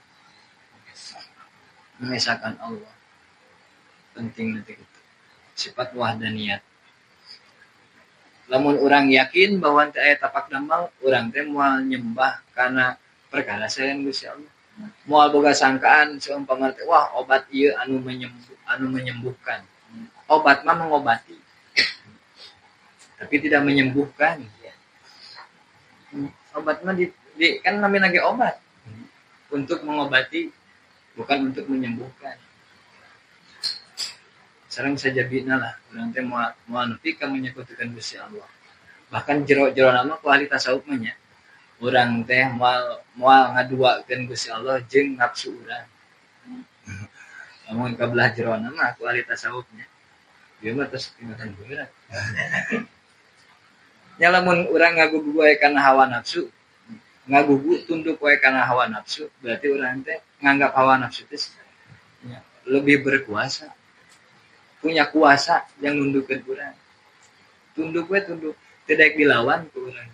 Mengesahkan Allah. Penting nanti itu. Sifat wahdaniyat. Lamun orang yakin bahwa teu aya tapak damel, urang teh moal nyembah kana perkara saeun Gusti Allah. Moal boga sangkaan seumpama teh wah obat ieu anu menyembuhkan. Obat mah mengobati. Tapi tidak menyembuhkan. Obat mah kan namanya lagi obat. Untuk mengobati bukan untuk menyembuhkan. Sareng sajabina lah urang teh moal nepi ka menyekutukeun Gusti Allah. Bahkan jero nama ku ahli tasawuf mah nya. Urang teh moal ngaduakeun Gusti Allah jeung nafsu urang. Lamun ka belah jero nama ku ahli tasawuf nya. Ieu mah tos tingkatan berat. nya lamun urang ngagugu wae kana hawa nafsu, ngagugu tunduk wae kana hawa nafsu, berarti urang teh nganggap hawa nafsu teh lebih berkuasa, punya kuasa yang nundukkeun urang. Tunduk we tunduk, tidak dilawan ku urang.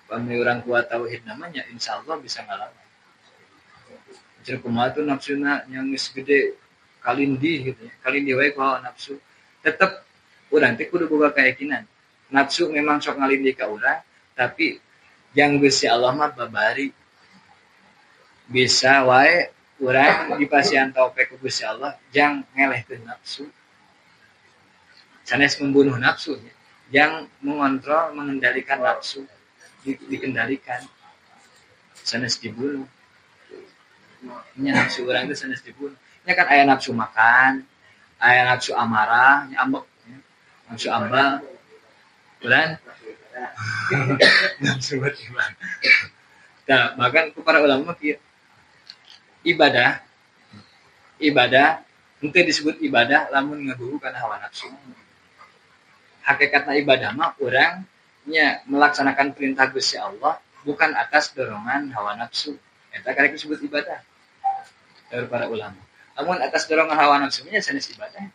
Pami urang kuat tauhid namanya insyaallah bisa ngalawan. Jeung kumaha tuh nafsuna yang geus gede kalindi gitu ya. Kalindi wae ku hawa nafsu. Tetep urang teh kudu boga keyakinan. Nafsu memang sok ngalindi ka urang, tapi yang Gusti Allah mah babari. Bisa wae urang dipasihan taufik ku Gusti Allah jang ngelehkeun nafsu. Sanes membunuh nafsu, yang mengontrol, mengendalikan nafsu, dikendalikan. Sanes dibunuh. Nya nafsu urang teh sanes dibunuh. Nya kan aya nafsu makan, aya nafsu amarah, nya ambek, nafsu ambal. Urang nafsu beriman. Nah, bahkan ku para ulama kieu. Ibadah henteu disebut ibadah lamun ngagugu kana hawa nafsu. Hakikatna ibadah mah urang nya melaksanakan perintah Gusti Allah bukan atas dorongan hawa nafsu. Eta karek disebut ibadah. Dari para ulama. Lamun atas dorongan hawa nafsu nya sanes ibadah.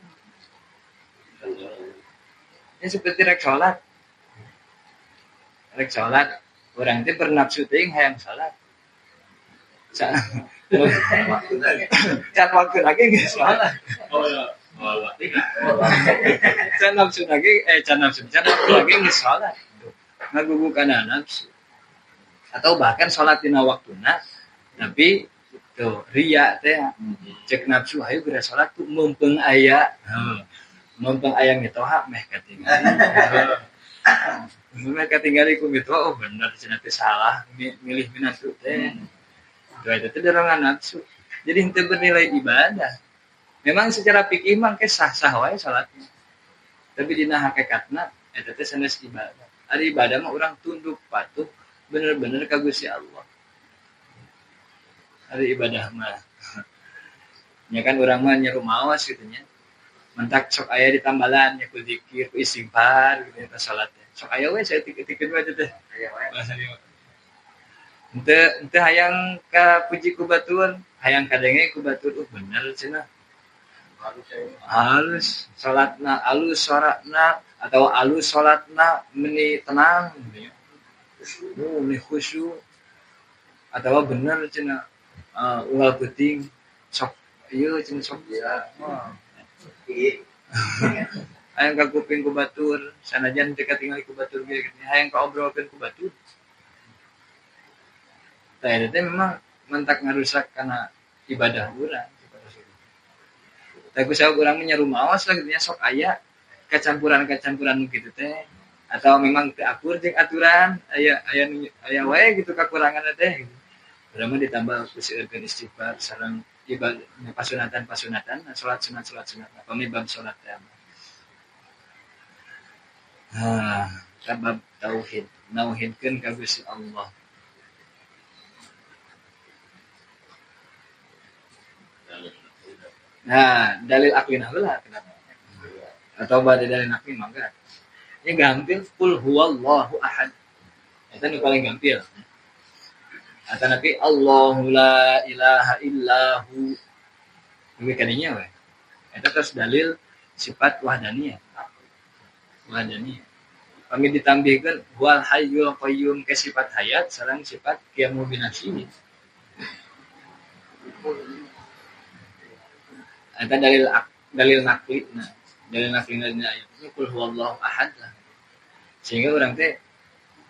Ini seperti rek salat. Rek salat, urang teh bernafsu teuing hayang salat. Can waktu lagi geus salat. Can nafsu lagi geus salat. Ngagugu kana nafsu. Atau bahkan salat dina waktuna tapi tuh ria teh cek nafsu hayu geura salat tuh mumpung aya. Mumpung aya mitoha meh katingali. Meh katingali ku mitoha oh bener cenah teh salah milih minatu teh. Itu teh dorongan nafsu. Jadi henteu bernilai ibadah. Memang secara fikih mah ke sah-sah wae salatnya. Tapi dina hakikatna eta teh sanes ibadah. Ari ibadah mah urang tunduk patuh bener-bener ka Gusti Allah. Ari ibadah mah. Nya kan urang mah nyeru maos kitu nya. Mentak sok aya di tambalan nya ku zikir, ku istighfar gitu eta salatnya. Sok aya we saya tikeun we teh. Aya wae. Henteu hayang ka puji ku batur, hayang kadenge ku batur bener cenah. Halus salatna, alus soratna atau alus salatna meni tenang gitu ya. Meni khusyuk atau bener cenah unggal peuting sok ieu cenah sok ya. Hayang ka kuping ku batur, sanajan teu katingali ku batur ge hayang ka obrolkeun ku batur. Tah eta teh memang mentak ngarusak kana ibadah urang. Tah kusaha urang menyeru maos lah gitu nya sok aya kacampuran-kacampuran nu kitu teh atau memang teu akur jeung aturan aya wae gitu kakuranganna teh gitu. Urang mah ditambah ku seueurkeun istighfar sareng ibadah pasunatan salat sunat pamibab salat teh. Bab tauhid, nauhidkeun ka Gusti Allah. Nah, dalil aklina heula kenapa? Atau bade dalil akli mangga. Ini gampil qul huwallahu ahad. Eta nu paling gampil. Atau nanti Allahu la ilaha illahu. Ini kadinya we. Eta terus dalil sifat wahdaniyah. Wahdaniyah. Kami ditambihkeun wal hayyul qayyum ke sifat hayat sareng sifat qiyamu binafsihi. Eta dalil naklina dina ayat ini qul huwallahu ahad lah. Sehingga urang teh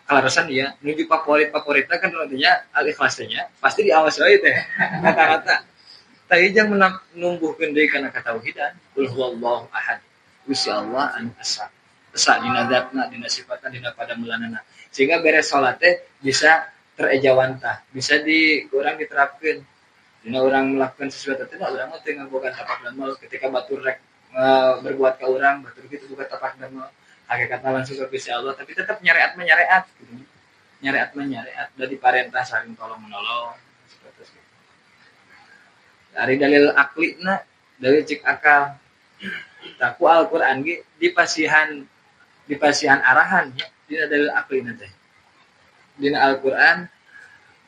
kalarasan dia nuju favorit-favoritna kan artinya al-ikhlasnya pasti diawas wae teh kata-kata. Tah ijang numbuhkeun deui kana katauhidan qul huwallahu ahad. Gusti Allah anu esa. Esa dina zatna, dina sifatna, dina padamulanana. Sehingga beres salat teh bisa terejawantah, bisa urang diterapkeun. Dina urang melakukan sesuatu teh urang teh ngabogaan tapak damel ketika batur rek berbuat ka urang batur kitu buka tapak damel hakikatna langsung ka Gusti Allah tapi tetap nyariat gitu. Nyariat dari parentah saling tolong menolong seperti itu. Dari dalil aklina dari cik akal. Taku Al-Qur'an ge dipasihan arahan ya. dina dalil aklina teh. Dina Al-Qur'an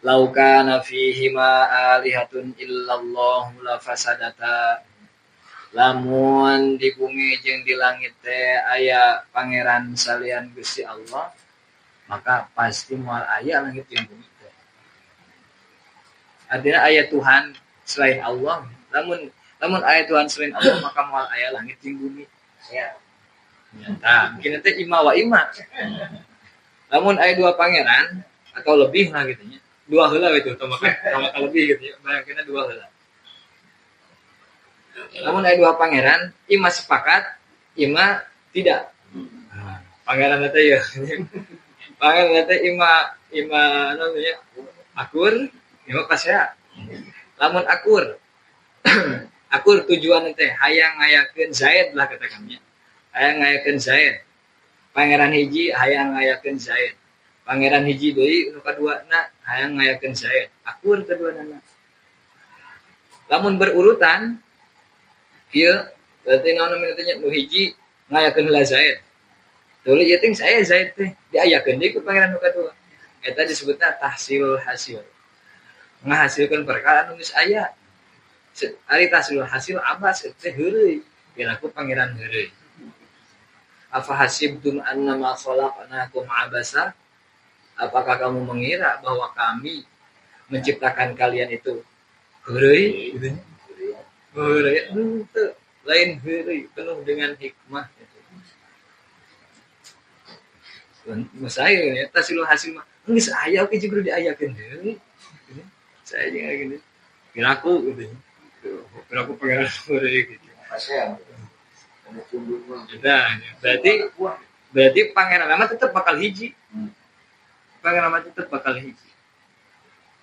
lau kana fihi ma alihatun illallahu la fasadata. Lamun di bumi jeung di langit teh aya pangeran salian Gusti Allah, maka pasti moal aya langit jeung bumi teh. Artinya aya Tuhan selain Allah. Lamun aya Tuhan selain Allah, maka moal aya langit jeung bumi. Ya. Nah, mungkin teh ima wa ima. Lamun aya dua pangeran atau lebih lah gitu nya. Dua heula gitu atau maka lebih gitu ya. Bayangkeun dua heula. Lamun aya dua pangeran, ima sepakat, ima tidak. Pangeran teh ya. Pangeran teh ima namanya akur, ima pasea. Lamun akur. Akur tujuan teh hayang ngayakeun Zaid lah katakannya. Hayang ngayakeun Zaid. Pangeran hiji hayang ngayakeun Zaid. Pangeran hiji deui nu kaduana hayang ngayakeun Zaid. Akur kaduanana. Lamun berurutan ieu berarti naon namanya nu hiji ngayakeun heula Zaid. Tuluy ieu teh saya Zaid teh diayakeun deui ku pangeran nu kadua. Eta disebutna tahsil hasil. Ngahasilkeun perkara anu geus aya. Ari tahsil hasil abas teh heureuy. Piraku pangeran heureuy. Afa hasibtum annama khalaqnakum abasa? Apakah kamu mengira bahwa kami menciptakan kalian itu heureuy gitu? Heureuy henteu, lain heureuy penuh dengan hikmah gitu. Masaya ya tasil hasil mah geus aya oke juga diayakeun deui. Saya jeung gini. Piraku gitu. Piraku pangeran heureuy gitu. Nah, berarti pangeran nama tetap bakal hiji. Pangeran nama tetap bakal hiji.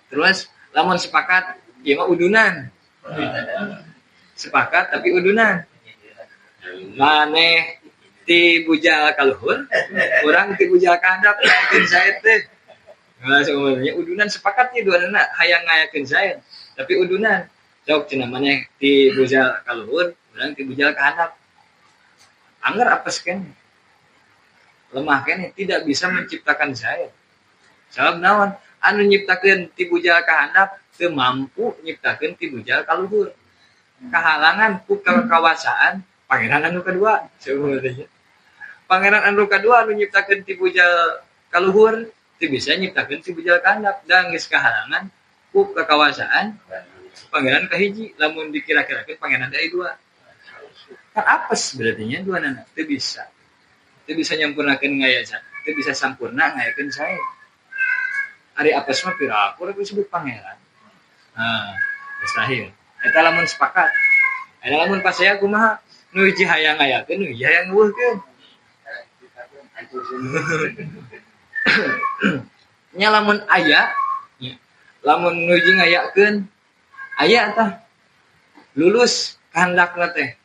Terus lamun sepakat ieu mah udunan. Sepakat tapi udunan. Maneh ti bujal kaluhur, urang ti bujal kahandap ngayakeun Zaid teh. Nah, sebenarnya udunan sepakat nih duanana hayang ngayakeun Zaid, tapi udunan. Sok cenah maneh ti bujal kaluhur, urang ti bujal kahandap. Angger apes kene. Lemah kene tidak bisa menciptakan Zaid. Sabab naon? Anu nyiptakeun ti bujal kahandap teu mampu nyiptakeun ti bujal kaluhur. Kahalangan ku kawasaan pangeran anu kadua sebenarnya. Pangeran anu kadua anu nyiptakeun ti bujal kaluhur teu bisa nyiptakeun ti bujal kahandap da geus kahalangan ku kawasaan pangeran kahiji lamun dikira-kirakeun pangeran aya dua. Kan apes berarti nya duanana teu bisa. Teu bisa nyampurnakeun ngayakeun, teu bisa sampurna ngayakeun Zaid. Ari apes mah piraku rek disebut pangeran. Nah, mustahil. Eta lamun sepakat. Eta lamun pas saya kumaha nu hiji hayang ngayakeun, nu hiji hayang nuwuhkeun. Nya lamun aya, lamun nu hiji ngayakeun, aya tah lulus kehendakna teh.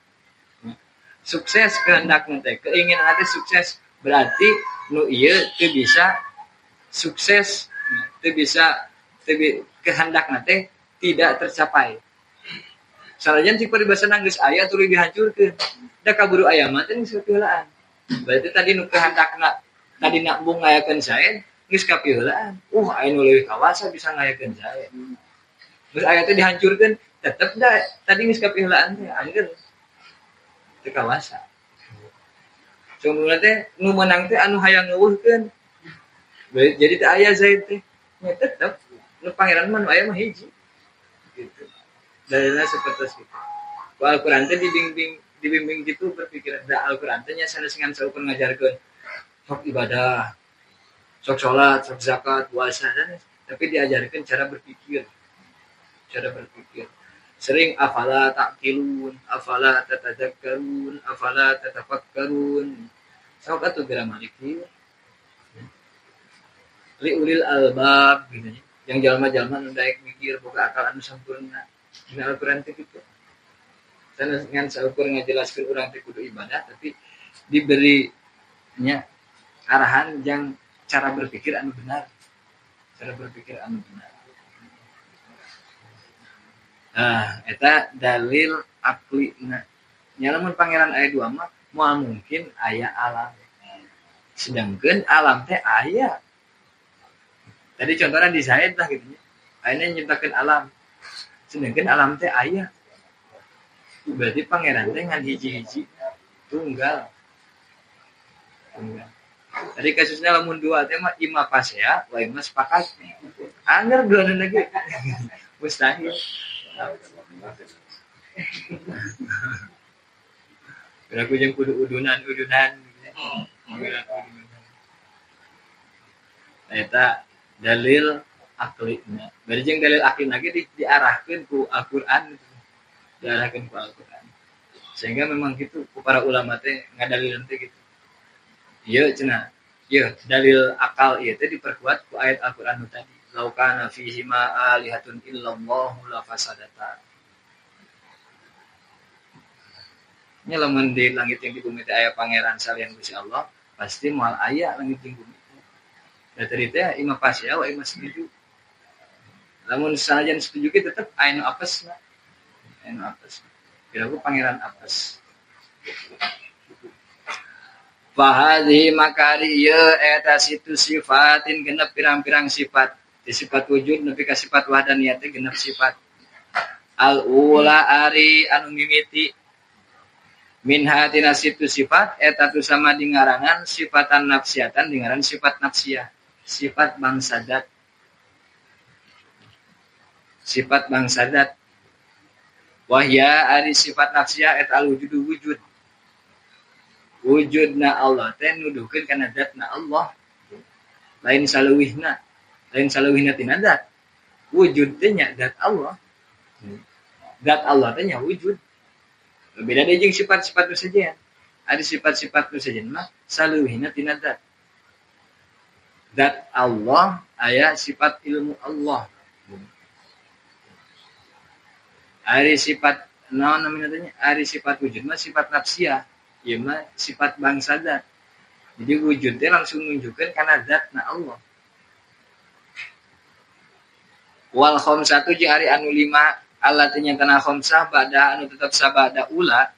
Sukses kehendakna teh, keinginan teh sukses. Berarti nu ieu teu bisa sukses, teu bisa kehendakna teh tidak tercapai. Salajan ti paribasana geus aya tuluy dihancurkeun. Da kaburu aya mah teh geus kapiheulaan. Berarti tadi nu kehendakna tadi nak bung ngayakeun Zaid geus kapiheulaan. Aya nu leuwih kawasa bisa ngayakeun Zaid. Geus aya teh dihancurkeun, tetep da tadi geus kapiheulaan teh angger teu kawasa. Sumberna teh nu menang teh anu hayang ngeuweuhkeun. Jadi teh aya Zaid teh. Ya tetep nu pangeran mah nu aya mah hiji. Gitu. Dalilna seperti itu. Al-Qur'an teh dibimbing gitu berpikiran. Da Al-Qur'an teh nya sanes ngan saukeun ngajarkeun sok ibadah, sok salat, sok zakat, puasa dan tapi diajarkeun cara berpikir. Cara berpikir. Sering afala taqilun, afala tatadzakkarun, afala tatafakkarun. Sok atuh geura maliki. Li ulil albab gitu. Yang jalma-jalma nu daek mikir boga akal anu sampurna. Dina Al-Qur'an teh kitu. Sanes ngan saukur ngajelaskeun urang teh kudu ibadah tapi diberi nya arahan yang cara berpikir anu benar. Cara berpikir anu benar. Nah, eta dalil aklina. Nya lamun pangeran aya dua mah moal mungkin aya alam. Sedangkan alam teh aya. Tadi contohnya di Zaid lah gitu nya. Ayeuna nyiptakeun alam. Sedangkan alam teh aya. Berarti pangeran teh ngan hiji-hiji tunggal. Tadi kasusnya lamun dua teh mah ima pasea, wa ima sepakat. Angger dua lagi. Mustahil. Aku jeung kudu udunan. Eta dalil aklina. Bari jeung dalil aklina ge diarahkeun ku Al-Qur'an. Diarahkeun ku Al-Qur'an. Sehingga memang gitu ku para ulama teh ngadalileun teh gitu. Ieu cenah. Ieu dalil akal ieu teh diperkuat ku ayat Al-Qur'an tadi. Lau kana fihi ma alihatun illallahu la fasadata. Nya lamun di langit yang di bumi teh aya pangeran salian Gusti Allah, pasti moal aya langit yang bumi. Da tadi teh ima pasya wa ima setuju. Lamun sanajan setuju ge tetep aya nu apesna. Aya nu apes. Kira-kira pangeran apes. Fahadhi makari ieu eta situ sifatin genep pirang-pirang sifat. Di sifat wujud nepi ka sifat wahdaniyah teh genep sifat. Al-ula ari anu mimiti min hatina situ sifat eta tu sama di ngarangan sifatan nafsiatan di ngaran sifat nafsiyah. Sifat bangsadat. Sifat bangsadat. Wahya ari sifat nafsiyah eta al-wujudu wujud. Wujudna Allah teh nuduhkeun kana zatna Allah. Lain saleuwihna tina zat. Wujud teh nya zat Allah. Zat Allah teh nya wujud. Beda deui jeung sifat-sifat nu sajean. Ada sifat-sifat nu sajean mah saleuwihna tina zat. Zat Allah aya sifat ilmu Allah. Ari sifat naon namina teh nya? Ari sifat wujud mah sifat nafsiyah. Ieu mah sifat bangsa zat. Jadi wujud teh langsung nunjukkeun kana zatna Allah. Wal khamsatu jeung ari anu 5 Allah tanya tanah khamsah ba'da anu tetap sabada ula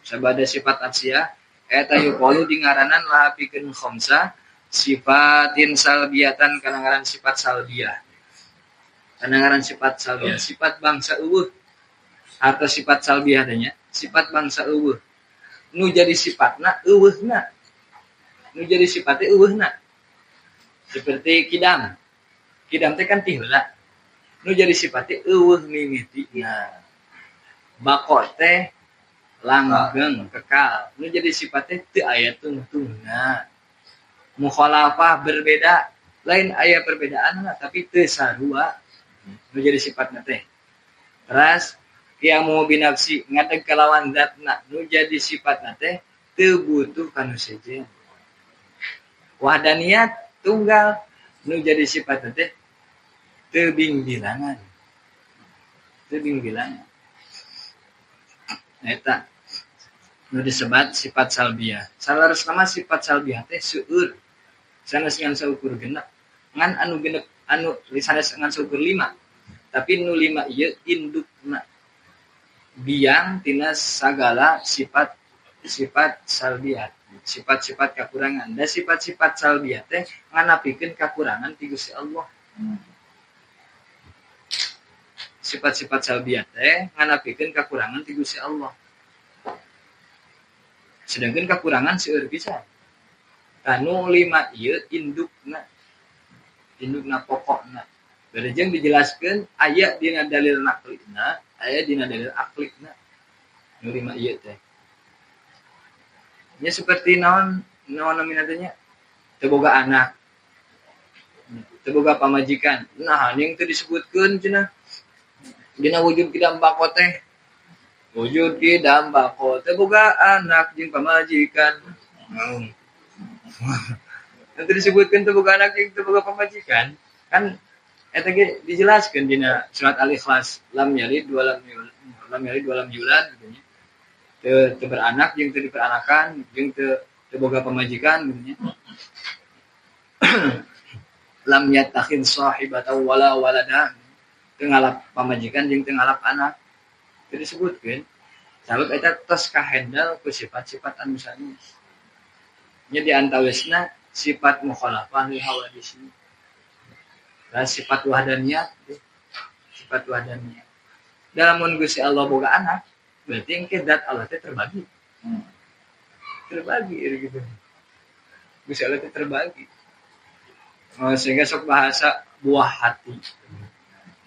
sabada sifat nafsiyah eta yuqalu di ngaranan lah pikeun khamsah sifatin salbiyatan kana ngaran sifat salbiyah. Kana ngaran sifat salbiyah, sifat bangsa eueuh atau sifat salbiyah teh nya, sifat bangsa eueuh. Nu jadi sifatna eueuhna. Nu jadi sifatnya eueuhna. Seperti kidam. Kidam teh kan ti heula. Nu jadi sifatnya eueuh mimitina. Bako teh langgeng kekal. Nu jadi sifatnya teu aya tungtungna. Mukhalafah berbeda, lain aya perbedaan tapi teu sarua. Nu jadi sifatna teh. Teras qiyamu binafsi ngadeg kalawan zatna. Nu jadi sifatna teh teu butuh kanu sejen. Wahdaniyat tunggal nu jadi sifatna teh tebing bilangan. Eta nu disebut sifat salbiyah. Salaresna sifat salbiyah teh seueur. Sanes ngan saukur genep. Ngan anu genep anu sanes ngan saukur 5. Tapi nu 5 ieu indukna. Biang tina sagala sifat salbiyah. Sifat-sifat kekurangan. Da sifat-sifat salbiyah teh nganapikeun kekurangan ti Gusti Allah. Sifat-sifat salbiyah teh nganapikeun kekurangan ti Gusti Allah. Sedangkan kekurangan seueur pisan. Kanu 5 ieu indukna pokokna. Berejeng dijelaskeun aya dina dalil naqlina, aya dina dalil aklina. Nu 5 ieu teh. Nya seperti naon namina teh nya? Teu boga anak. Teu boga pamajikan. Nah, yang teu disebutkeun cenah. Dina wujud kidam bako teh. Wujud kidam bako teh boga anak jeung pamajikan. Nanti disebutkeun teu boga anak jeung teu boga pamajikan. Kan eta ge dijelaskeun dina surat Al-Ikhlas, lam yalid wa lam yulad gitu nya. Teu beranak jeung teu diperanakan jeung teu boga pamajikan gitu nya. Lam yattakhid sahibatan wala walada. Teu ngalap pamajikan jeung teu ngalap anak. Teu disebutkeun. Sabab eta tos kahendal ku sifat-sifat anu sanes. Nya di antawisna sifat mukhalafah lil hawadis. Dan sifat wahdaniyah, sifat wahdaniyah. Dalam mun Gusti Allah boga anak, berarti engke zat Allah teh terbagi. Terbagi gitu. Gusti Allah teh terbagi. Sehingga sok bahasa buah hati.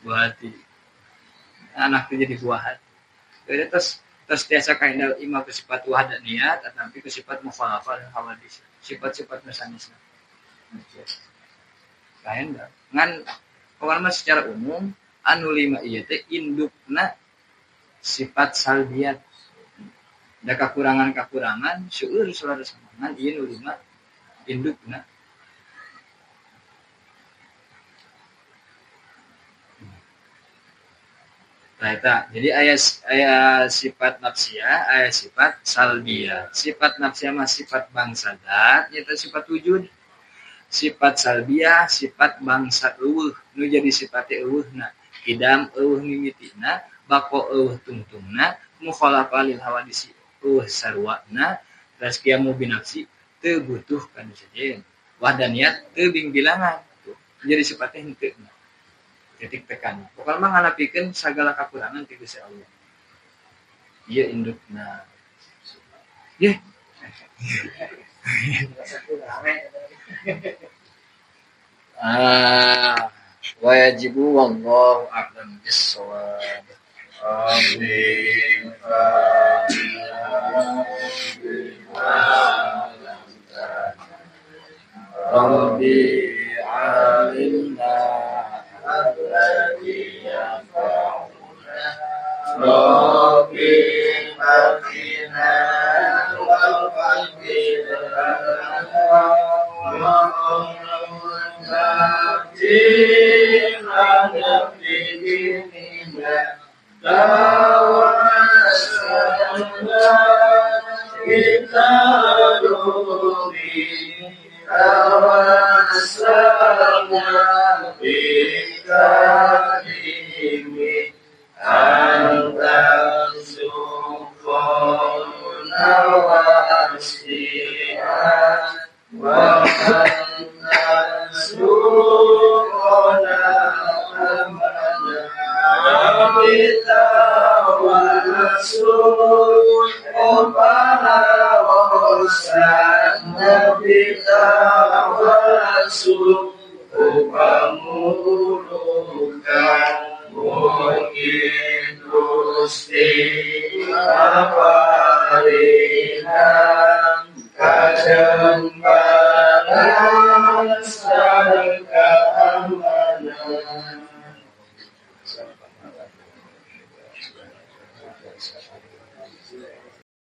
Buah hati. Anak itu jadi buah hati. Jadi terus tiasa kainal imam ke sifat wahdaniyah tetapi ke sifat mukhalafah dan hawadis. Sifat-sifat mesanisna. Kain dah. Ngan pokoknya secara umum anu lima ieu teh indukna sifat salbiat. Da kekurangan-kekurangan seueur saudara samangan ieu nu lima indukna. Nah, jadi aya sifat nafsiyah, aya sifat salbiyah. Sifat nafsiyah mah sifat bangsa zat, eta sifat wujud. Sifat salbiyah, sifat bangsa eueuh. Nu jadi sifat eueuhna. Idam eueuh mimitina, bako eueuh tungtungna, mukhalafah lil hawadisi eueuh sarwana, tazkiyah binafsi teu butuh kana sajen. Wahdaniyat teu bilangan. Jadi sifatnya henteu. Titik tekan. Pokoknya mah ngalapikeun sagala kekurangan ti Gusti Allah. Ieu indukna. Ye. Wa yajibu wallahu a'lam bis-shawab. Amin. Rabbi alimna alladhi yanfa'una Rabbi atina wa faqina wa